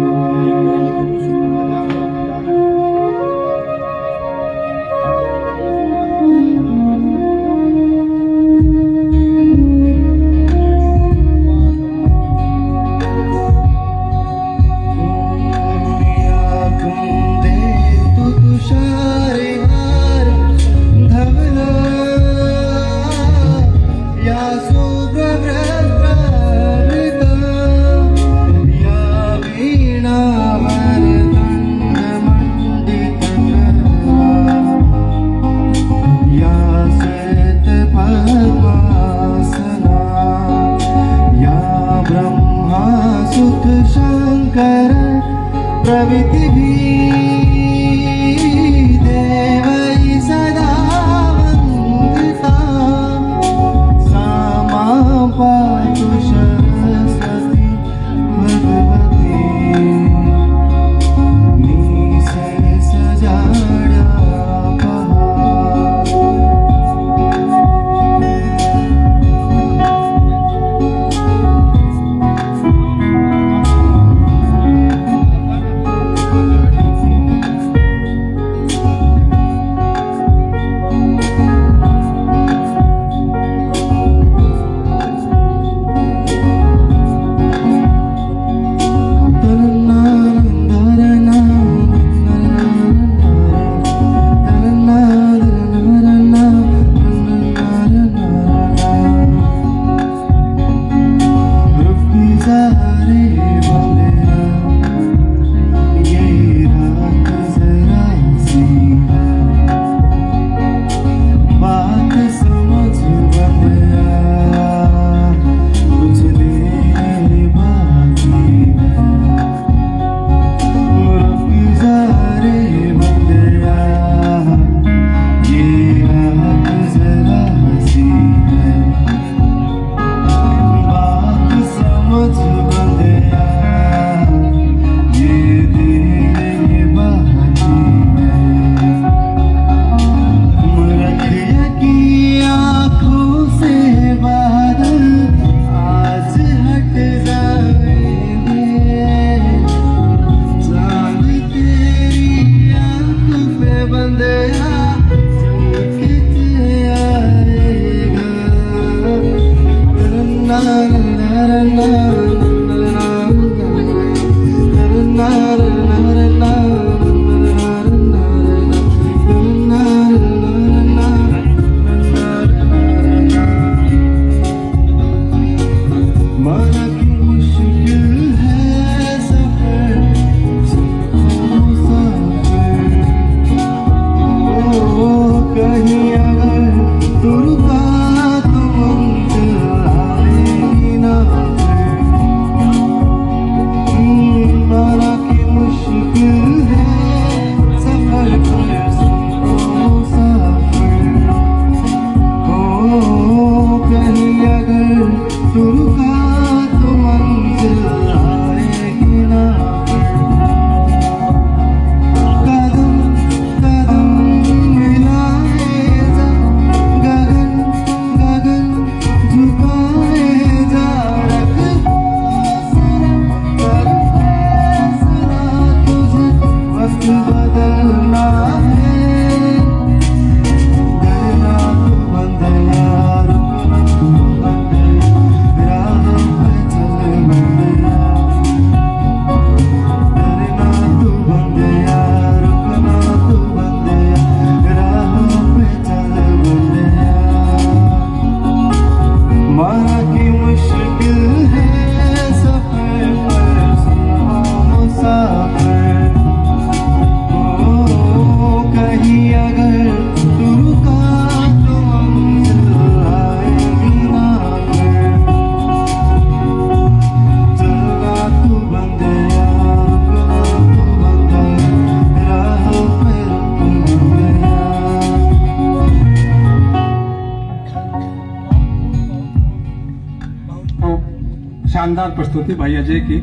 शानदार प्रस्तुति भाई अजय की।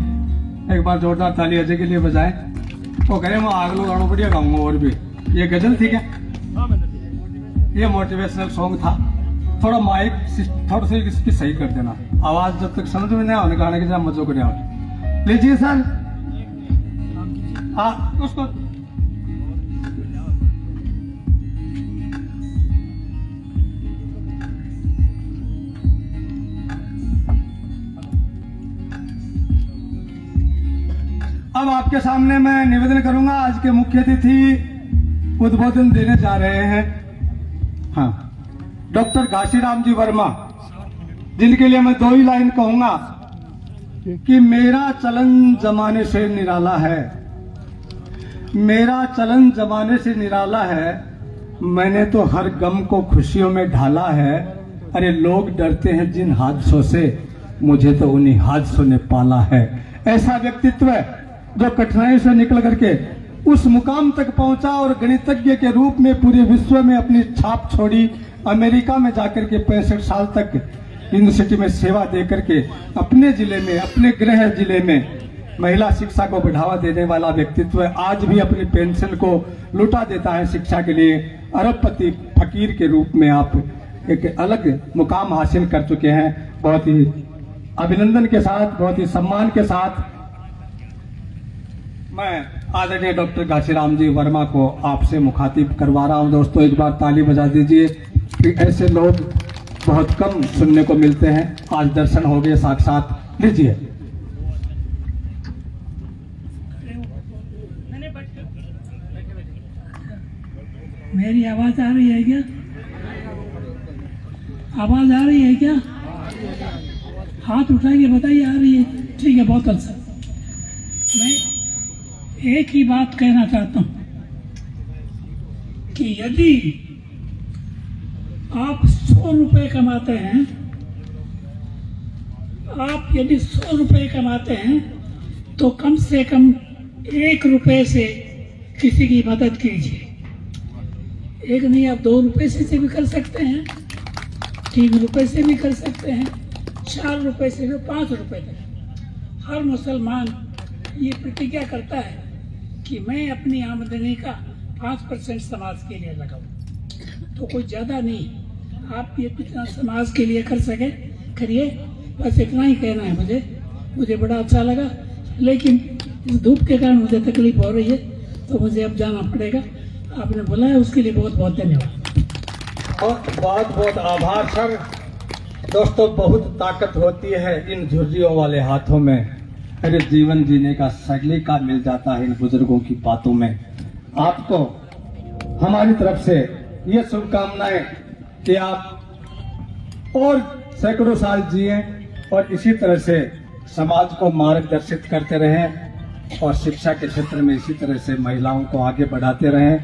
एक बार जोरदार ताली अजय के लिए बजाएं। वो कह रहे मैं आगलो गाना बढ़िया गाऊंगा। और भी ये गजल थी क्या? ये मोटिवेशनल सॉन्ग था। थोड़ा माइक थोड़ा सा इसकी सही कर देना, आवाज जब तक समझ में नहीं आने गाने के जब मजो को नहीं आओ। लीजिए सर। हाँ उसको अब आपके सामने मैं निवेदन करूंगा। आज के मुख्य अतिथि उद्बोधन देने जा रहे हैं, हाँ, डॉक्टर घाशीराम जी वर्मा, जिनके लिए मैं 2 ही लाइन कहूंगा कि मेरा चलन जमाने से निराला है, मेरा चलन जमाने से निराला है, मैंने तो हर गम को खुशियों में ढाला है। अरे लोग डरते हैं जिन हादसों से, मुझे तो उन्हीं हादसों ने पाला है। ऐसा व्यक्तित्व जो कठिनाई से निकल करके उस मुकाम तक पहुंचा और गणितज्ञ के रूप में पूरे विश्व में अपनी छाप छोड़ी। अमेरिका में जाकर के 65 साल तक यूनिवर्सिटी में सेवा दे करके अपने जिले में, अपने गृह जिले में महिला शिक्षा को बढ़ावा देने वाला व्यक्तित्व आज भी अपनी पेंशन को लुटा देता है शिक्षा के लिए। अरबपति फकीर के रूप में आप एक अलग मुकाम हासिल कर चुके हैं। बहुत ही अभिनंदन के साथ, बहुत ही सम्मान के साथ मैं आदरणीय डॉक्टर घाशीराम जी वर्मा को आपसे मुखातिब करवा रहा हूं। दोस्तों एक बार ताली बजा दीजिए कि ऐसे लोग बहुत कम सुनने को मिलते हैं। आज दर्शन हो गए साक्षात। लीजिए। मेरी आवाज आ रही है क्या? आवाज आ रही है क्या? हाथ उठाइए, बताइए आ रही है। ठीक है, बहुत अच्छा। मैं एक ही बात कहना चाहता हूं कि यदि आप 100 रुपए कमाते हैं, आप यदि 100 रुपए कमाते हैं तो कम से कम 1 रुपए से किसी की मदद कीजिए। एक नहीं, आप 2 रुपए से भी कर सकते हैं, 3 रुपए से भी कर सकते हैं, 4 रुपए से भी, 5 रुपए तक। हर मुसलमान ये प्रतिज्ञा करता है कि मैं अपनी आमदनी का 5% समाज के लिए लगाऊं। तो कोई ज्यादा नहीं, आप ये कितना समाज के लिए कर सके करिए। बस इतना ही कहना है मुझे बड़ा अच्छा लगा। लेकिन इस धूप के कारण मुझे तकलीफ हो रही है, तो मुझे अब जाना पड़ेगा। आपने बुलाया उसके लिए बहुत बहुत धन्यवाद और बहुत बहुत आभार सर। दोस्तों बहुत ताकत होती है इन झुर्रियों वाले हाथों में। अरे जीवन जीने का सलीका मिल जाता है इन बुजुर्गों की बातों में। आपको हमारी तरफ से ये शुभकामनाएं कि आप और सैकड़ों साल जिए और इसी तरह से समाज को मार्गदर्शित करते रहें और शिक्षा के क्षेत्र में इसी तरह से महिलाओं को आगे बढ़ाते रहें।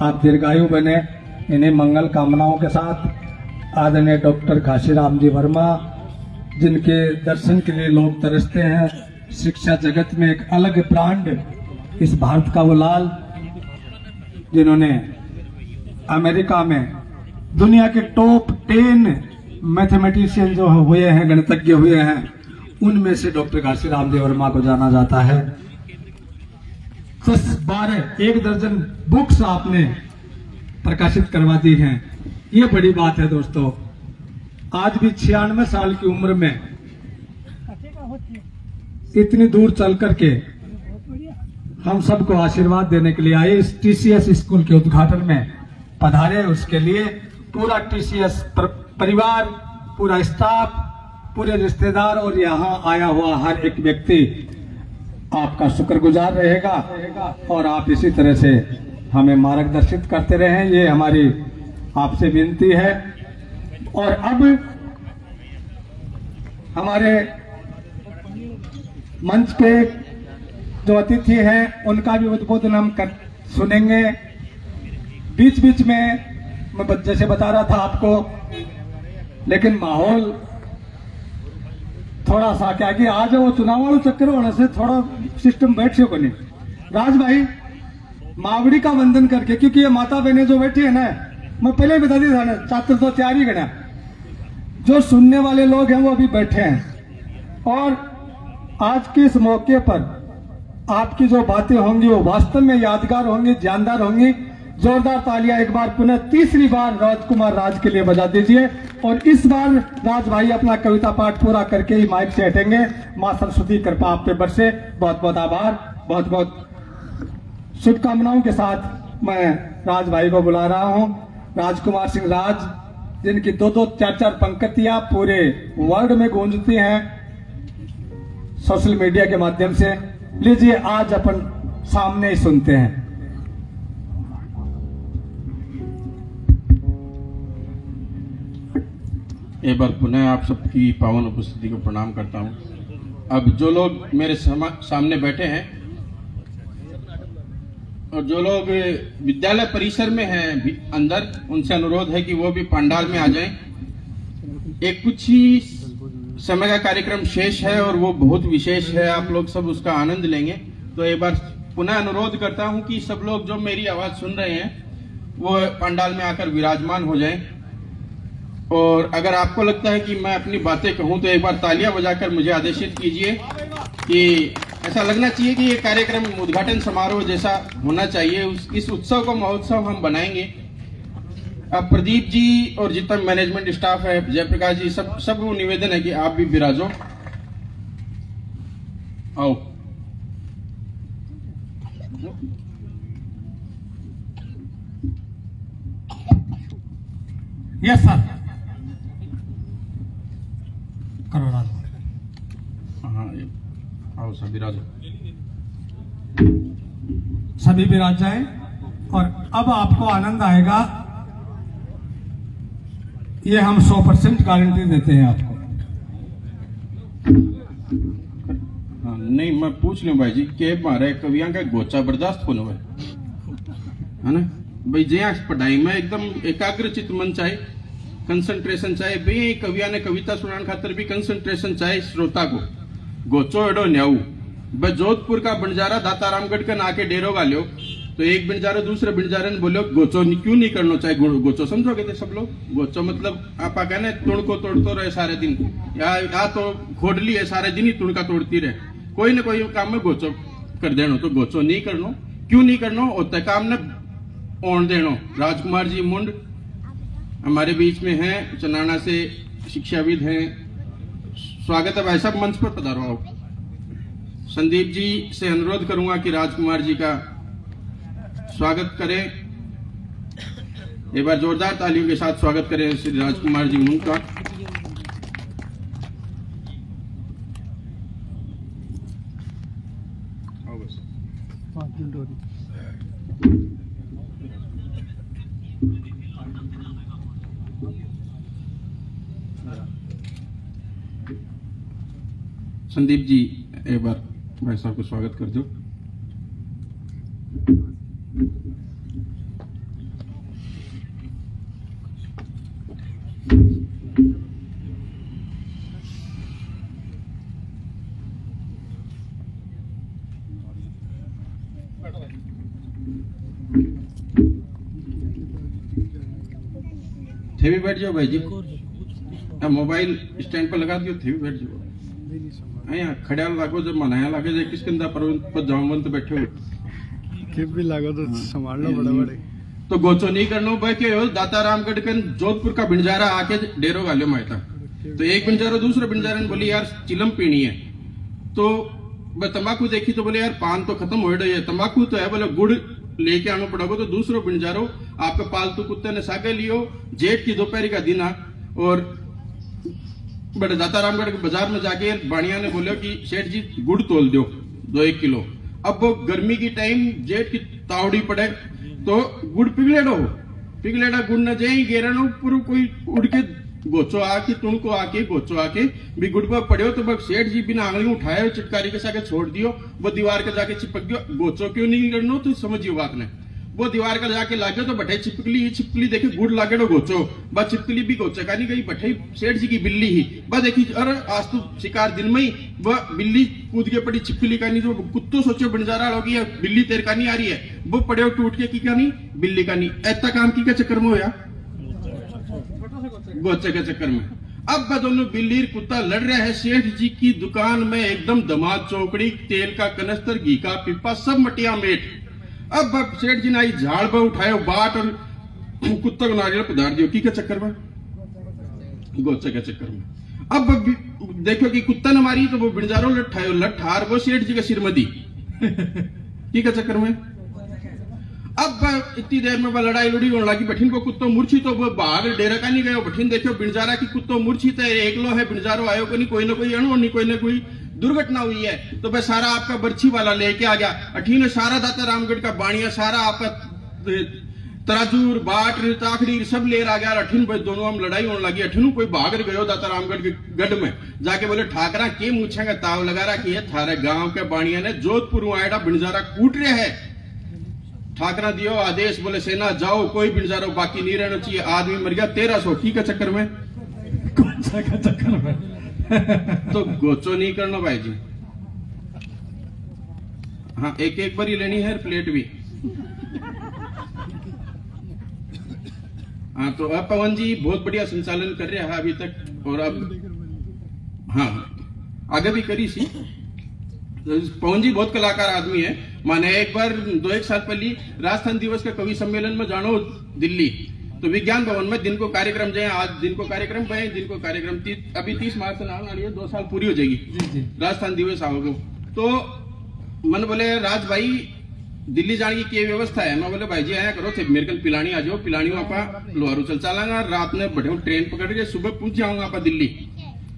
आप दीर्घायु बने। इन्हीं मंगल कामनाओं के साथ आदरणीय डॉक्टर घाशीराम जी वर्मा, जिनके दर्शन के लिए लोग तरसते हैं, शिक्षा जगत में एक अलग ब्रांड, इस भारत का वो लाल जिन्होंने अमेरिका में दुनिया के टॉप 10 मैथमेटिशियन जो हुए हैं, गणितज्ञ हुए हैं, उनमें से डॉक्टर घाशीराम जी वर्मा को जाना जाता है। 10-12 1 दर्जन बुक्स आपने प्रकाशित करवा दी हैं। ये बड़ी बात है दोस्तों। आज भी 96 साल की उम्र में इतनी दूर चल करके हम सबको आशीर्वाद देने के लिए आए। इस टीसीएस स्कूल के उद्घाटन में पधारे, उसके लिए पूरा टीसीएस परिवार, पूरा स्टाफ, पूरे रिश्तेदार और यहाँ आया हुआ हर एक व्यक्ति आपका शुक्रगुजार रहेगा और आप इसी तरह से हमें मार्गदर्शित करते रहें, ये हमारी आपसे विनती है। और अब हमारे मंच के जो अतिथि हैं उनका भी उद्बोधन हम सुनेंगे। बीच बीच में मैं जैसे बता रहा था आपको, लेकिन माहौल थोड़ा सा क्या कि आज वो चुनाव वालों चक्कर होने से थोड़ा सिस्टम बैठ से बने। राज भाई मावड़ी का वंदन करके, क्योंकि ये माता बहने जो बैठी है ना, मैं पहले ही बता दी था ना, छात्र तो तैयारी करना, जो सुनने वाले लोग हैं वो अभी बैठे हैं, और आज के इस मौके पर आपकी जो बातें होंगी वो वास्तव में यादगार होंगी, जानदार होंगी। जोरदार तालियां एक बार पुनः तीसरी बार राजकुमार राज के लिए बजा दीजिए। और इस बार राज भाई अपना कविता पाठ पूरा करके ही माइक से हटेंगे। मां सरस्वती कृपा आप पे बरसे। बहुत बहुत आभार, बहुत बहुत शुभकामनाओं के साथ मैं राज भाई को बुला रहा हूं। राजकुमार सिंह राज, जिनकी दो दो चार चार पंक्तियां पूरे वर्ल्ड में गूंजती हैं सोशल मीडिया के माध्यम से। लीजिए आज अपन सामने ही सुनते हैं। एक बार पुनः आप सबकी पावन उपस्थिति को प्रणाम करता हूं। अब जो लोग मेरे सामने बैठे हैं और जो लोग विद्यालय परिसर में हैं अंदर, उनसे अनुरोध है कि वो भी पंडाल में आ जाएं। एक कुछ ही समय का कार्यक्रम शेष है और वो बहुत विशेष है, आप लोग सब उसका आनंद लेंगे। तो एक बार पुनः अनुरोध करता हूं कि सब लोग जो मेरी आवाज सुन रहे हैं वो पंडाल में आकर विराजमान हो जाएं। और अगर आपको लगता है कि मैं अपनी बातें कहूं तो एक बार तालियां बजाकर मुझे आदेशित कीजिए कि ऐसा लगना चाहिए कि ये कार्यक्रम उद्घाटन समारोह जैसा होना चाहिए। इस उत्सव को महोत्सव हम बनाएंगे। अब प्रदीप जी और जितना मैनेजमेंट स्टाफ है, जयप्रकाश जी, सब निवेदन है कि आप भी विराजो। आओ। यस सर, करो राज। हाँ, आओ सब विराजो। सभी विराज जाएं। और अब आपको आनंद आएगा, ये हम 100% गारंटी देते हैं आपको। हाँ, नहीं मैं पूछ लूं भाई जी के मारे कवियां का गोचा बर्दाश्त होने हुए है ना भाई। जया पढ़ाई में एकदम एकाग्रचित मन चाहे, कंसंट्रेशन चाहे भाई। कविया ने कविता सुनाने खातर भी कंसंट्रेशन चाहे श्रोता को। गोचो एडो न्याऊ भाई, जोधपुर का बंजारा दाता रामगढ़ का नाके डेरो गा लो तो एक बिंजारो दूसरे बिंजारे ने बोलो गोचो क्यों नहीं करना चाहे। गोचो समझोगे थे सब लोग। गोचो मतलब आप कहने तुण को तोड़ते रहे सारे दिन, या तो खोडली है सारे दिन ही तुण का तोड़ती रहे। कोई ना कोई काम में गोचो कर देनो, तो गोचो नहीं करनो। क्यों नहीं करनो? होता काम ने ओण देनो। राजकुमार जी मुंड हमारे बीच में हैं, चनाना से शिक्षाविद हैं। स्वागत है भाई साहब, मंच पर पधारो। आओ। संदीप जी से अनुरोध करूंगा कि राजकुमार जी का स्वागत करें। एक बार जोरदार तालियों के साथ स्वागत करें श्री राजकुमार जी मुंड का। संदीप जी एक बार भाई साहब को स्वागत कर दो। थे भी बैठ जाओ भाई जी। मोबाइल स्टैंड पर लगा दियो, थे भी बैठ जाओ। यहाँ खड़ा लागो जब मनाया लागे जो किसके अंदर पर जामवंत बैठे हो किप भी लागो तो संभालना बड़ा बड़े। तो गोचो नहीं करना भाई के दाता रामगढ़ के जोधपुर का बिंजारा आके डेरो गाले मायता। तो एक बिंजारा दूसरे बिंजारा ने बोली यार चिलम पीनी है, तो तंबाकू देखी तो बोले यार पान तो खत्म हो रही है, तंबाकू तो है, बोले गुड़ लेके आना पड़ेगा। तो दूसरो बिंजारो आपके पालतू कुत्ते ने सागे लियो, जेठ की दोपहर का दिन और बड़े दाता रामगढ़ के बाजार में जाके बाणिया ने बोला कि सेठ जी गुड़ तोल दो 2-1 किलो। अब वो गर्मी की टाइम जेठ की तावड़ी पड़े तो गुड़ पिघलेड़ा गुड़ न जाए गेरा पूरा कोई उड़ के गोचो आके तुणको आके गोचो आके भी गुड़ पर पड़े तो बस सेठ जी बिना आंगली उठाए चिटकारी के साथ छोड़ दियो, वो दीवार के जाके चिपक गयो। गोचो क्यों नहीं करना तो समझियो बात ने। वो दीवार का जाके लागे तो बठे छिपकली देखे गुड़ लागे तो गोचो बस छिपकली भी गोचे का नहीं गई बठे सेठ जी की बिल्ली ही बस देखी। अरे आज तो शिकार दिन में ही वह बिल्ली कूद के पड़ी छिपकली का नहीं, तो कुत्तो सोचो बंजारा होगी बिल्ली तेरे का नहीं आ रही है, वो पड़े टूट के की का नहीं बिल्ली का नहीं। ऐसा काम की का चक्कर में होया गोचे के चक्कर में। अब वह दोनों बिल्ली कुत्ता लड़ रहे हैं सेठ जी की दुकान में, एकदम दमाद चौकड़ी, तेल का कनस्तर, घी का पिप्पा, सब मटिया मेट। अब वह सेठ जी ने आई झाड़ पर उठाए बाट और कुत्ता को नारियल पधार दियो। की के चक्कर में, गोचे के चक्कर में। अब देखो कि कुत्ता ने मारी तो वो बिंजारो लठार वो सेठ जी के सिर में दी। की के चक्कर में। अब इतनी देर में लड़ाई लुड़ी होने लगी। बठिन को कुत्तो मूर्छित, तो वो बाहर डेरा का नहीं गयो। बठिन देखो बिंजारा की कुत्तो मूर्छित है, एकलो है, बिंजारो आयो को नहीं, कोई ना कोई अणु नहीं, कोई ना कोई दुर्घटना हुई है। तो वह सारा आपका बर्छी वाला लेके आ गया। अठीन सारा दाता रामगढ़ का बाणिया, सारा आपका तराजूर बाट ताखड़ी सब ले आ गया। अठीन दोनों हम लड़ाई होने लगी। अठीन कोई भाग गयो दाता रामगढ़ के गढ़ में जाके बोले ठाकरा के मूछा का ताव लगा रहा कि थारे गांव के बाणिया ने जोधपुर आयडा बिंजारा कूट रहे है। ठाकरा दियो आदेश, बोले सेना जाओ, कोई बिंजारो बाकी नहीं रहना चाहिए। आदमी मर गया 1300। की के चक्कर में, कौन सा का चक्कर में? तो गोचो नहीं करना भाई जी। हाँ, एक एक बारी लेनी है प्लेट भी। हाँ, तो अब पवन जी बहुत बढ़िया संचालन कर रहे हैं अभी तक, और अब हाँ आगे भी करी सी। पवन जी बहुत कलाकार आदमी है। माने एक बार 2-1 साल पहले राजस्थान दिवस का कवि सम्मेलन में जानो दिल्ली, तो विज्ञान भवन में दिन को कार्यक्रम जाए। आज दिन को कार्यक्रम पे, दिन को कार्यक्रम अभी 30 मार्च से नाम आनी है, 2 साल पूरी हो जाएगी राजस्थान दिवस आओगे। तो मन बोले राज भाई दिल्ली जाने की व्यवस्था है। मैं बोले भाई जी आया करो थे, मेरे कल पिलानी आ जाओ, पिलानी आप लोहारू चल चलांगा, रात में बढ़िया ट्रेन पकड़ के सुबह पहुंच जाऊंगा आप दिल्ली।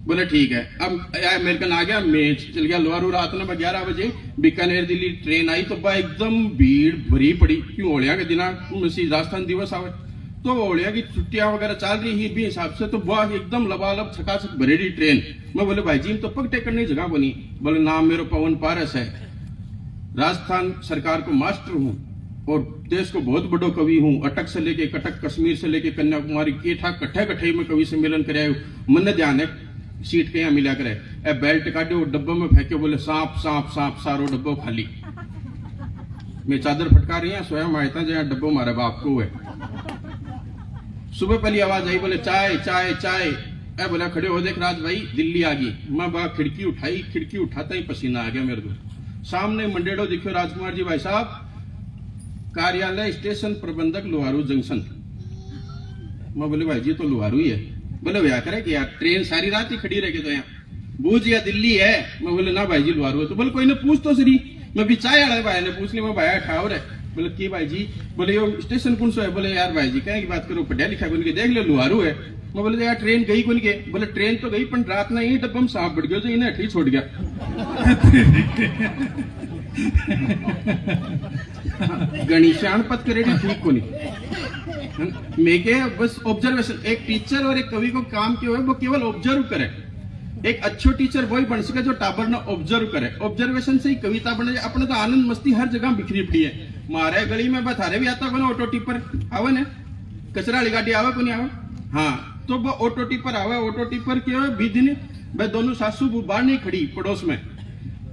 बोले ठीक है। अब अमेरिकन आ गया, मैं चल गया लोहारू। रात में 11 बजे बीकानेर दिल्ली ट्रेन आई, तो एकदम भीड़ भरी पड़ी। क्यों होलिया के दिना राजस्थान दिवस आवे, तो होलिया की छुट्टियां वगैरह चल रही ही भी हिसाब से, तो वह एकदम लबालब छकाछक भरेड़ी ट्रेन। मैं बोले भाई जी तो पग टेकने जगह बनी। बोले नाम मेरा पवन पारस है, राजस्थान सरकार को मास्टर हूँ और देश को बहुत बड़ो कवि हूँ। अटक से लेके कटक, कश्मीर से लेके कन्याकुमारी, केठा कट्ठे कट्ठे में कवि सम्मेलन कराया। मन ध्यान है सीट के यहाँ मिला करे, बेल्ट काटे और डब्बे में फेंके, बोले सांप सांप सांप, सारो डब्बो खाली। मैं चादर फटका रही है, स्वयं आयता जहाँ डब्बो मारे बाप को है। सुबह पहली आवाज आई, बोले चाय चाय चाय। बोला खड़े हो देख राज भाई दिल्ली आ गई। मैं बा खिड़की उठाई, खिड़की उठाता ही पसीना आ गया मेरे को। सामने मंडेड़ो दिखो राजकुमार जी भाई साहब, कार्यालय स्टेशन प्रबंधक लोहारू जंक्शन। मैं बोले भाई जी तो लोहारू ही है। बोले भैया करे कि यार ट्रेन सारी रात ही खड़ी रहेगी तो यहाँ बूझ या दिल्ली है। मैं बोले ना भाई जी लोहारू है। तो बोले कोई ने पूछ तो सरी। मैं भी चाय आड़े भाई ने पूछ ली, मैं भाई ठावर है। बोले की भाई जी, बोले यो स्टेशन कौन सो है। बोले यार भाई जी कहे की बात करो, पढ़ा लिखा कौन के, देख लो लोहारू है। मैं बोले यार ट्रेन गई कौन के। बोले ट्रेन तो गई पर रात में यही डब्बा में सांप बढ़ गया, तो इन्हें अठी छोड़ गया। गणेशान पत करेगी ठीक को नहीं। मेके बस ऑब्जर्वेशन, एक टीचर और एक कवि को काम क्यों है, वो केवल ऑब्जर्व करे। एक अच्छो टीचर वही बन सके जो टाबर ने ऑब्जर्व करे। ऑब्जर्वेशन से ही कविता बने। अपने तो आनंद मस्ती हर जगह बिखरी पड़ी है। मारे गली में बथारे भी आता बने, ऑटो टिपर आवे ने, कचरा वाली गाड़ी आवे को नहीं आवे। हाँ, तो वो ऑटो टिपर आवे। ऑटो टिपर क्यों बीदनी, वह दोनों सासू बाहर नहीं खड़ी पड़ोस में,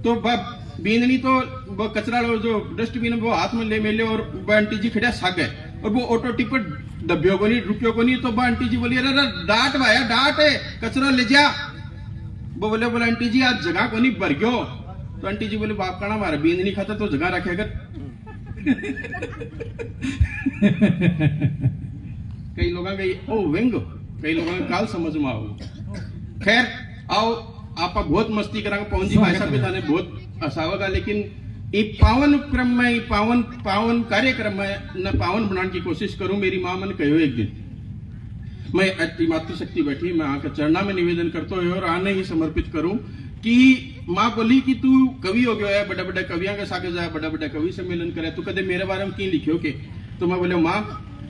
तो वह बींदनी तो वो कचरा जो डस्टबिन वो हाथ में ले मेले, और वह आंटी जी खड़ा साग है, और वो ऑटो टिपर डब्बियों को नहीं रुकियो को नहीं। तो वह आंटी जी बोली अरे डांट भाया डांट है, कचरा ले जा। वो बोले आंटी जी आज जगह को नहीं भर गयो। तो आंटी जी बोले बाप का मारा बींद नहीं खाता तो जगह रखे। अगर कई लोगों का ओ व्यंग, कई लोगों का काल समझ में आओ। खैर आओ, आप बहुत मस्ती करांगे। पवन जी भाई साहब भी थाने बहुत हसावगा, लेकिन ये पावन क्रम में, पावन कार्यक्रम में न पावन बनाने की कोशिश करूं। मेरी मां मन कहो एक दिन, मैं अति मातृशक्ति बैठी, मैं आके चरणा में निवेदन करता हूँ और आने ही समर्पित करूं कि माँ बोली कि तू कवि हो गया है, बड़े बड़े कवियों के साथ जाए, बड़ा बड़ा कवि सम्मेलन करे, तू कदे मेरे बारे में क्यों लिखियो के। तो मैं बोले माँ,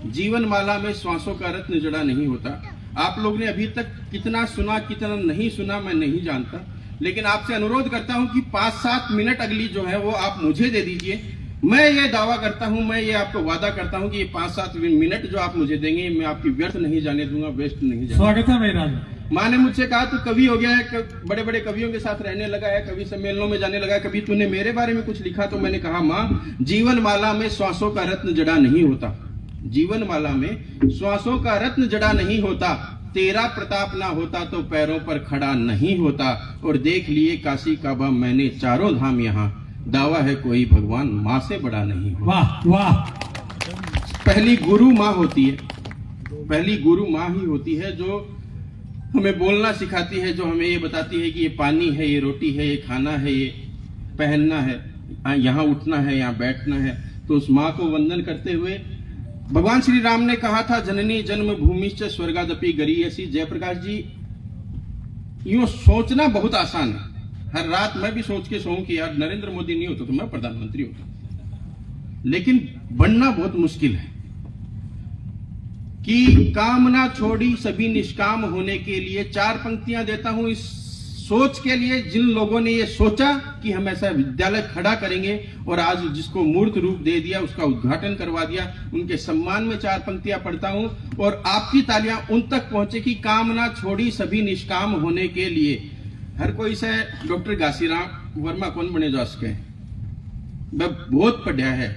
जीवन माला में श्वासों का रत्न जड़ा नहीं होता। आप लोग ने अभी तक कितना सुना कितना नहीं सुना मैं नहीं जानता, लेकिन आपसे अनुरोध करता हूं कि 5-7 मिनट अगली जो है वो आप मुझे दे दीजिए। मैं ये दावा करता हूं, मैं ये आपको वादा करता हूं कि ये 5-7 मिनट जो आप मुझे देंगे मैं आपकी व्यर्थ नहीं जाने दूंगा, वेस्ट नहीं जाने। स्वागत है मेरा। माँ ने मुझसे कहा तू कवि हो गया है, बड़े बड़े कवियों के साथ रहने लगा है, कवि सम्मेलनों में जाने लगा है, कभी तूने मेरे बारे में कुछ लिखा। तो मैंने कहा माँ, जीवन माला में श्वासों का रत्न जड़ा नहीं होता। जीवन माला में श्वासों का रत्न जड़ा नहीं होता। तेरा प्रताप ना होता तो पैरों पर खड़ा नहीं होता। और देख लिए काशी काबा मैंने चारों धाम, यहाँ दावा है कोई भगवान माँ से बड़ा नहीं होता। वाह वाह। पहली गुरु माँ होती है, पहली गुरु माँ ही होती है जो हमें बोलना सिखाती है, जो हमें ये बताती है कि ये पानी है, ये रोटी है, ये खाना है, ये पहनना है, यहाँ उठना है, यहाँ बैठना है। तो उस माँ को वंदन करते हुए भगवान श्री राम ने कहा था, जननी जन्म भूमिश्च स्वर्गादपि गरीयसी। जयप्रकाश जी, यूं सोचना बहुत आसान है। हर रात मैं भी सोच के सोऊं कि यार नरेंद्र मोदी नहीं होता तो मैं प्रधानमंत्री होता, लेकिन बनना बहुत मुश्किल है। कि कामना छोड़ी सभी निष्काम होने के लिए, 4 पंक्तियां देता हूं इस सोच के लिए जिन लोगों ने ये सोचा कि हम ऐसा विद्यालय खड़ा करेंगे और आज जिसको मूर्त रूप दे दिया, उसका उद्घाटन करवा दिया, उनके सम्मान में 4 पंक्तियां पढ़ता हूं और आपकी तालियां उन तक पहुंचे कि कामना छोड़ी सभी निष्काम होने के लिए। हर कोई से डॉक्टर घासीराम वर्मा कौन बने जो उसके, वह बहुत पढ़ा है,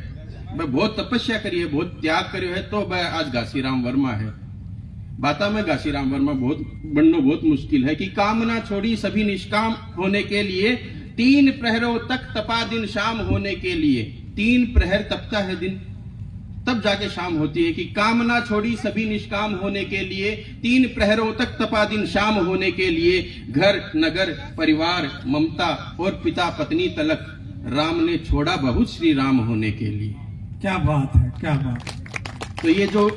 वह बहुत तपस्या करी है, बहुत त्याग करियो है, तो वह आज घासीराम वर्मा है। बाता में घासीराम वर्मा बहुत बनना बहुत मुश्किल है। कि कामना छोड़ी सभी निष्काम होने के लिए, 3 प्रहरों तक तपा दिन शाम होने के लिए। 3 प्रहर तपता है दिन, तब जाके शाम होती है। कि कामना छोड़ी सभी निष्काम होने के लिए, 3 प्रहरों तक तपा दिन शाम होने के लिए। घर नगर परिवार ममता और पिता पत्नी तलक, राम ने छोड़ा बहुत श्री राम होने के लिए। क्या बात है, क्या बात। तो ये जो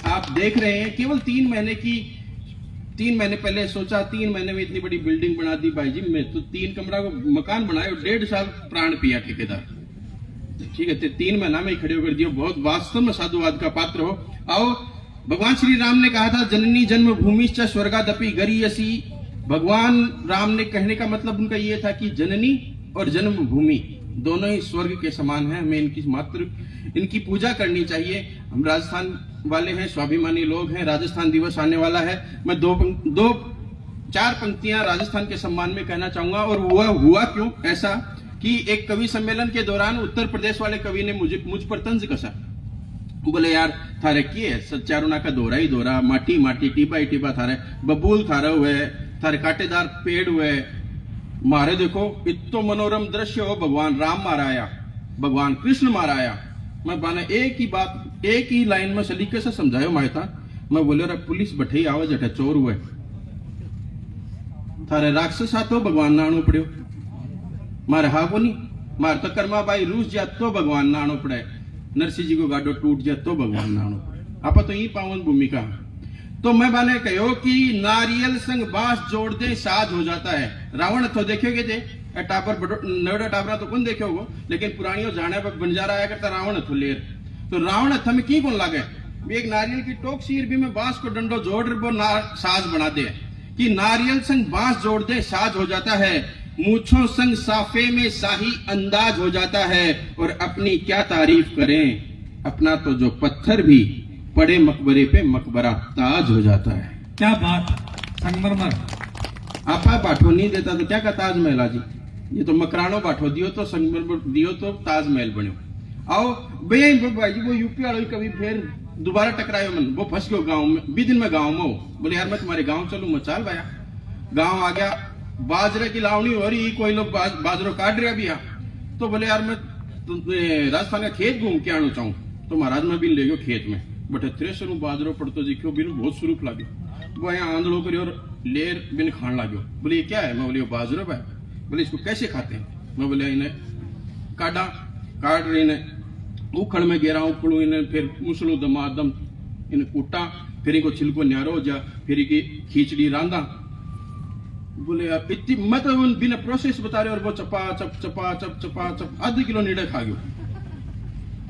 आप देख रहे हैं केवल 3 महीने की, 3 महीने पहले सोचा, 3 महीने में इतनी बड़ी बिल्डिंग बना दी भाई जी। मैं तो 3 कमरा को मकान बनाए और 1.5 साल प्राण पिया ठेकेदार। ठीक है, 3 महीना में ही खड़े कर दिया। बहुत वास्तव में साधुवाद का पात्र हो। आओ, भगवान श्री राम ने कहा था, जननी जन्म भूमिश्च स्वर्गादपि गरीयसी। भगवान राम ने कहने का मतलब उनका ये था कि जननी और जन्म भूमि दोनों ही स्वर्ग के समान है। हमें इनकी पूजा करनी चाहिए। हम राजस्थान वाले हैं, स्वाभिमानी लोग हैं। राजस्थान दिवस आने वाला है। मैं 4 पंक्तियां राजस्थान के सम्मान में कहना चाहूंगा। और वह हुआ क्यों ऐसा कि एक कवि सम्मेलन के दौरान उत्तर प्रदेश वाले कवि ने मुझ पर तंज कसा। बोले यार थारे की है, चारोना का दोरा ही दोरा, माटी माटी, टीपा ही टीपा, थारे बबूल थारा हुए, थारे कांटेदार पेड़ हुए, मारे देखो इतो मनोरम दृश्य हो, भगवान राम माराया, भगवान कृष्ण माराया। मैं बाने एक ही बात, एक ही लाइन में सलीके से समझायो मायता। मैं बोले रे पुलिस बठे आवे जठे चोर हुए, थारे राक्षस आ तो भगवान नाणो पड़ो, मारे हा बोनी, मार तो कर्मा बाई रूस जा तो भगवान नाणो पड़े, नरसिंह जी को गाडो टूट जा तो भगवान नाणो पड़े। आप तो यही पावन भूमिका। तो मैं बाने कहो कि नारियल संग बांस जोड़ दे साध हो जाता है। रावण तो देखोगे थे टापर नवड़ा टापरा तो कौन देखे होगो, लेकिन पुरानियों जाने पर बंजारा आया करता रावण थो लेर। तो रावण हथ में की कौन लागे, एक नारियल की टोक सीर भी में बांस को डंडो जोड़ वो साज बना दे। कि नारियल संग बांस जोड़ दे साज हो जाता है, मूछों संग साफे में शाही अंदाज हो जाता है। और अपनी क्या तारीफ करें, अपना तो जो पत्थर भी पड़े मकबरे पे मकबरा ताज हो जाता है। क्या बात, संगमरमर आपा बाठो नहीं देता तो क्या का ताजमहल जी, ये तो मकरानो बाठो दियो तो संगमरमर दियो तो ताजमहल बनो। आओ भाई जी, वो यूपी वालों कभी फिर दोबारा टकरायो मन, वो फंस गयो गांव में, 20 दिन में गांव में हो। बोले यार मैं तुम्हारे गांव चलूं, मैं चाल भाया। गांव आ गया, बाजरे की लावनी हो रही, कोई लोग बाजरो काट रहा भी है। तो बोले यार मैं राजस्थान का खेत घूम के आना चाहूँ। तो महाराज मैं भी ले गयो खेत में, बटे थ्रेसर बाजरो पड़तो दिखो, बिन बहुत स्वरूप लागे। वो यहाँ आंधड़ो करियो और लेर बिन खान लागो। बोले ये क्या है, मैं बोले बाजरो भाई। बोले इसको कैसे खाते हैं, मैं बोले इन्हें काट रही ने उखड़ में गेरा उखड़ू, इन्हें फिर मुसलू दमादम इन्हें कूटा, फिर इनको छिलको न्यारो जा, फिर इनकी खींचड़ी रांधा। बोले यार इतनी मैं तो बिना प्रोसेस बता रहे, और वो चपा चप आधे किलो नीडे खा गयो।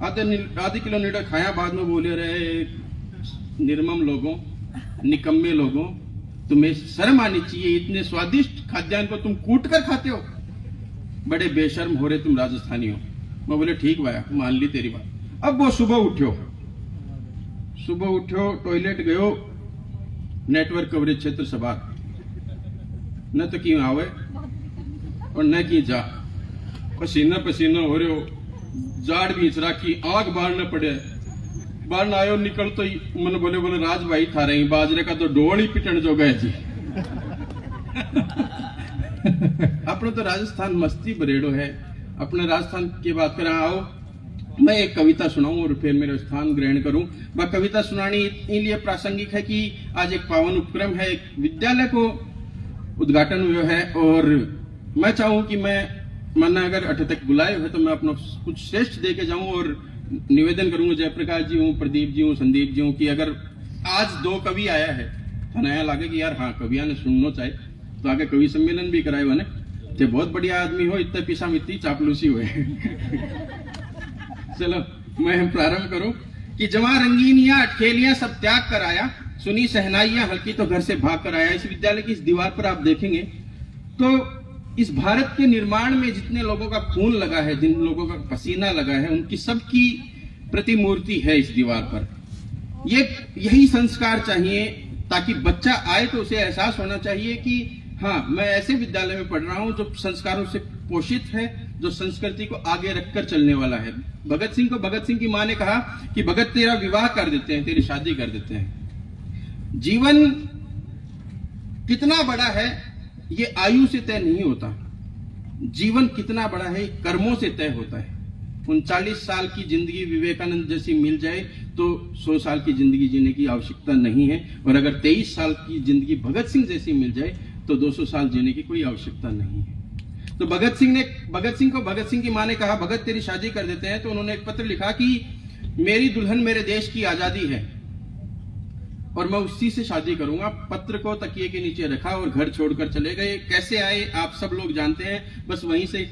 आधे किलो नीडे खाया, बाद में बोले रहे निर्मम लोगों, निकम्मे लोगों, तुम्हें शर्म आनी चाहिए, इतने स्वादिष्ट खाद्यान्न को तुम कूट कर खाते हो, बड़े बेशर्म हो रहे तुम राजस्थानी हो। मैं बोले ठीक भाया, मान ली तेरी बात। अब वो सुबह उठ्यो, टॉयलेट गयो, नेटवर्क कवरेज क्षेत्र से बाहर, न तो क्यों आवे और न की जा, पसीना हो रहे हो, जाड़ बीच राखी, आग बार न पड़े, बाहर आयो निकल तो मन बोले राज भाई था रही बाजरे का तो डोल ही पिटन जो गए जी। अपने तो राजस्थान मस्ती बरेड़ो है। अपने राजस्थान की बात करें, आओ मैं एक कविता सुनाऊं और फिर मेरा स्थान ग्रहण करूं। वह कविता सुनानी इसलिए प्रासंगिक है कि आज एक पावन उपक्रम है, एक विद्यालय को उद्घाटन हुआ है और मैं चाहूं कि मन अगर अठ तक बुलाए हुए तो मैं अपना कुछ श्रेष्ठ दे के जाऊं और निवेदन करूंगा जयप्रकाश जी हूँ, प्रदीप जी हूँ, संदीप जी हूँ कि अगर आज 2 कवि आया है तो नया लगे कि यार हाँ कविया ने सुनना चाहिए तो आगे कवि सम्मेलन भी कराए बने ते बहुत बढ़िया आदमी हो, इतना पीछा मित्ती चापलूसी हुए। चलो मैं प्रारंभ करूं कि जवां रंगीनियां अटखेलियां सब त्याग कर आया, सुनी सहनाइयां हल्की तो घर से भाग कर आया। इस विद्यालय की इस दीवार पर आप देखेंगे तो इस भारत के निर्माण में जितने लोगों का खून लगा है, जिन लोगों का पसीना लगा है, उनकी सबकी प्रतिमूर्ति है इस दीवार पर। यही संस्कार चाहिए ताकि बच्चा आए तो उसे एहसास होना चाहिए कि हाँ मैं ऐसे विद्यालय में पढ़ रहा हूं जो संस्कारों से पोषित है, जो संस्कृति को आगे रखकर चलने वाला है। भगत सिंह को भगत सिंह की मां ने कहा कि भगत तेरा विवाह कर देते हैं, तेरी शादी कर देते हैं। जीवन कितना बड़ा है ये आयु से तय नहीं होता, जीवन कितना बड़ा है कर्मों से तय होता है। 39 साल की जिंदगी विवेकानंद जैसी मिल जाए तो 100 साल की जिंदगी जीने की आवश्यकता नहीं है, और अगर 23 साल की जिंदगी भगत सिंह जैसी मिल जाए तो 200 साल जीने की कोई आवश्यकता नहीं है। तो भगत सिंह को भगत सिंह की मां ने कहा भगत तेरी शादी कर देते हैं। तो उन्होंने एक पत्र लिखा कि मेरी दुल्हन मेरे देश की आजादी है और मैं उसी से शादी करूंगा। पत्र को तकिए के नीचे रखा और घर छोड़कर चले गए। कैसे आए आप सब लोग जानते हैं, बस वहीं से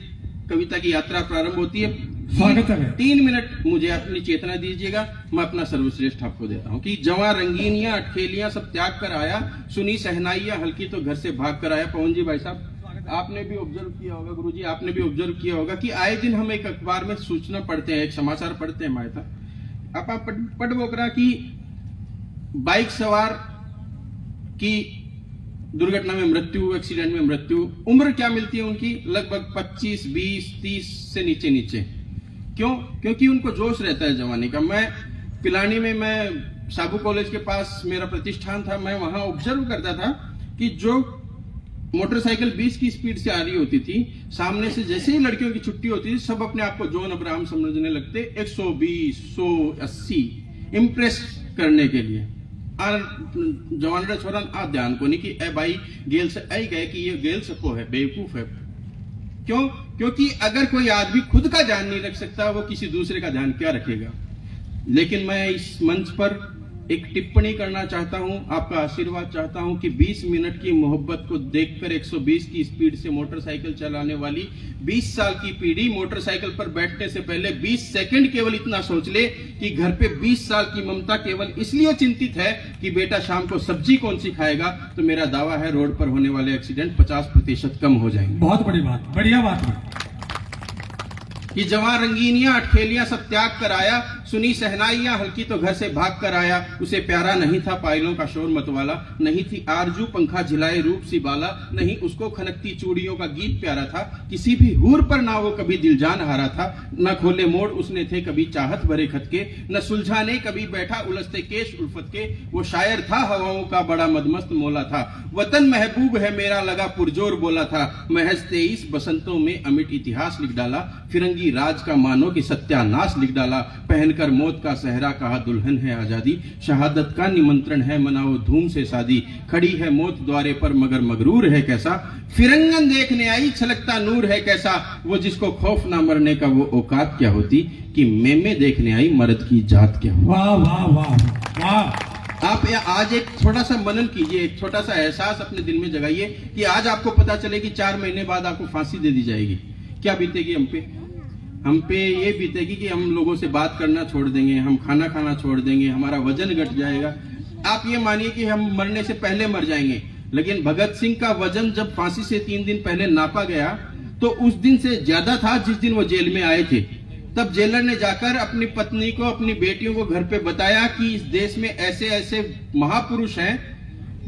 कविता की यात्रा प्रारंभ होती है। स्वागत है। 3 मिनट मुझे अपनी चेतना दीजिएगा, मैं अपना सर्वश्रेष्ठ आपको देता हूं कि जवां रंगीनियां अटखेलियां सब त्याग कर आया, सुनी सहनाइयां हल्की तो घर से भाग कर आया। पवन जी भाई साहब आपने भी ऑब्जर्व किया होगा, गुरुजी आपने भी ऑब्जर्व किया होगा कि आए दिन हम एक अखबार में सूचना पढ़ते हैं, एक समाचार पढ़ते हैं मायता आप पढ़ बोकरा की बाइक सवार की दुर्घटना में मृत्यु, एक्सीडेंट में मृत्यु। उम्र क्या मिलती है उनकी? लगभग 25, 20, 30 से नीचे। क्यों? क्योंकि उनको जोश रहता है जवानी का। मैं पिलानी में, मैं साबू कॉलेज के पास मेरा प्रतिष्ठान था, मैं वहां ऑब्जर्व करता था कि जो मोटरसाइकिल 20 की स्पीड से आ रही होती थी, सामने से जैसे ही लड़कियों की छुट्टी होती थी सब अपने आप को जॉन अब्राहम समझने लगते, 120, 180 इम्प्रेस करने के लिए। जवान छोरा आ ध्यान को नहीं कि ए भाई गेल से आई गए कि ये गेल सको है, बेवकूफ है। क्यों? क्योंकि अगर कोई आदमी खुद का ध्यान नहीं रख सकता वो किसी दूसरे का ध्यान क्या रखेगा। लेकिन मैं इस मंच पर एक टिप्पणी करना चाहता हूं, आपका आशीर्वाद चाहता हूं कि 20 मिनट की मोहब्बत को देखकर 120 की स्पीड से मोटरसाइकिल चलाने वाली 20 साल की पीढ़ी मोटरसाइकिल पर बैठने से पहले 20 सेकंड केवल इतना सोच ले कि घर पे 20 साल की ममता केवल इसलिए चिंतित है कि बेटा शाम को सब्जी कौन सी खाएगा, तो मेरा दावा है रोड पर होने वाले एक्सीडेंट 50% कम हो जाएंगे। बहुत बड़ी बात, बढ़िया बात है कि जवां रंगीनियां अटखेलियां सब त्याग कर आया, सुनी सहनाइयां हल्की तो घर से भाग कर आया। उसे प्यारा नहीं था पायलों का शोर मतवाला, नहीं थी आरजू पंखा झिलाए रूप सी बाला, नहीं उसको खनकती चूड़ियों का गीत प्यारा था। किसी भी हूर पर ना वो कभी दिल जान हारा था, न खोले मोड़ उसने थे कभी चाहत भरे खत के, न सुलझाने कभी बैठा उलझते केश उल्फत के। वो शायर था हवाओं का बड़ा मदमस्त मौला था, वतन महबूब है मेरा लगा पुरजोर बोला था। महज 23 बसंतों में अमिट इतिहास लिख डाला, फिरंगी राज का मानो कि सत्यानाश लिख डाला। पहनकर मौत का सहरा कहा दुल्हन है आजादी, शहादत का निमंत्रण है मनाओ धूम से शादी। खड़ी है मौत द्वारे पर मगर मगरूर है कैसा, फिरंगन देखने आई छलकता नूर है कैसा। वो जिसको खौफ ना मरने का वो औकात क्या होती, कि मेमे देखने आई मर्द की जात क्या होती। वाह वाह वाह वाह। आप आज एक छोटा सा मनन कीजिए, एक छोटा सा एहसास अपने दिल में जगाइए कि आज आपको पता चले कि 4 महीने बाद आपको फांसी दे दी जाएगी, क्या बीतेगी हम पे ये बीतेगी कि हम लोगों से बात करना छोड़ देंगे, हम खाना खाना छोड़ देंगे, हमारा वजन घट जाएगा। आप ये मानिए कि हम मरने से पहले मर जाएंगे। लेकिन भगत सिंह का वजन जब फांसी से 3 दिन पहले नापा गया तो उस दिन से ज्यादा था जिस दिन वो जेल में आए थे। तब जेलर ने जाकर अपनी पत्नी को, अपनी बेटियों को घर पे बताया कि इस देश में ऐसे ऐसे महापुरुष हैं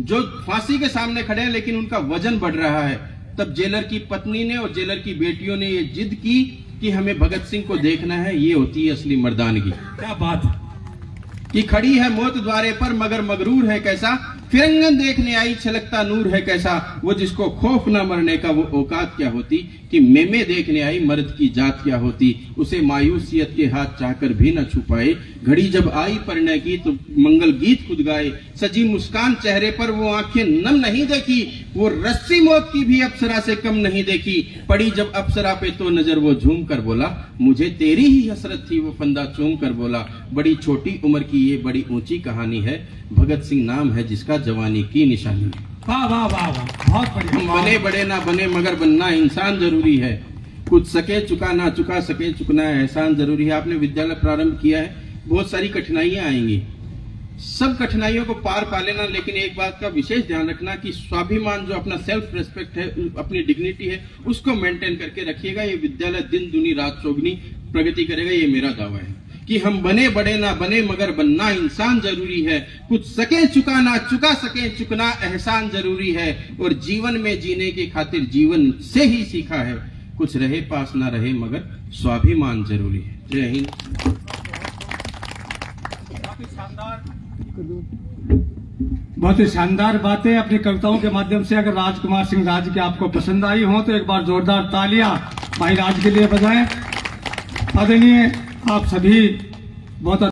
जो फांसी के सामने खड़े हैं लेकिन उनका वजन बढ़ रहा है। तब जेलर की पत्नी ने और जेलर की बेटियों ने ये जिद की कि हमें भगत सिंह को देखना है, ये होती है असली मर्दानगी। क्या बात है। कि खड़ी है मौत द्वारे पर मगर मगरूर है कैसा, फिरंगन देखने आई छलकता नूर है कैसा, वो जिसको खौफ न मरने का वो औकात क्या होती, कि मेमे देखने आई मर्द की जात क्या होती, उसे मायूसियत के हाथ चाहकर भी न छुपाए, घड़ी जब आई परिणय की तो मंगल गीत खुद गाए, सजी मुस्कान चेहरे पर वो आंखें नम नहीं देखी, वो रस्सी मौत की भी अप्सरा से कम नहीं देखी, पड़ी जब अप्सरा पे तो नजर वो झूम कर बोला, मुझे तेरी ही हसरत थी, वो फंदा चूम कर बोला, बड़ी छोटी उम्र की ये बड़ी ऊंची कहानी है, भगत सिंह नाम है जिसका जवानी की निशानी है। वाह वाह वाह वाह, बहुत बढ़िया। हम बने बड़े ना बने मगर बनना इंसान जरूरी है, कुछ सके चुका ना चुका सके चुकना एहसान जरूरी है। आपने विद्यालय प्रारंभ किया है, बहुत सारी कठिनाइयां आएंगी, सब कठिनाइयों को पार पा लेना, लेकिन एक बात का विशेष ध्यान रखना कि स्वाभिमान जो अपना सेल्फ रेस्पेक्ट है, अपनी डिग्निटी है, उसको मेंटेन करके रखिएगा। ये विद्यालय दिन दुनी रात चौगनी प्रगति करेगा, ये मेरा दावा है कि हम बने बड़े ना बने मगर बनना इंसान जरूरी है, कुछ सके चुका ना चुका सके चुकना एहसान जरूरी है, और जीवन में जीने की खातिर जीवन से ही सीखा है, कुछ रहे पास ना रहे मगर स्वाभिमान जरूरी है। जय हिंद। बहुत ही शानदार बातें अपनी कविताओं के माध्यम से अगर राजकुमार सिंह राज की आपको पसंद आई हो तो एक बार जोरदार तालियां भाई राज के लिए बजाएं। आदरणीय आप सभी बहुत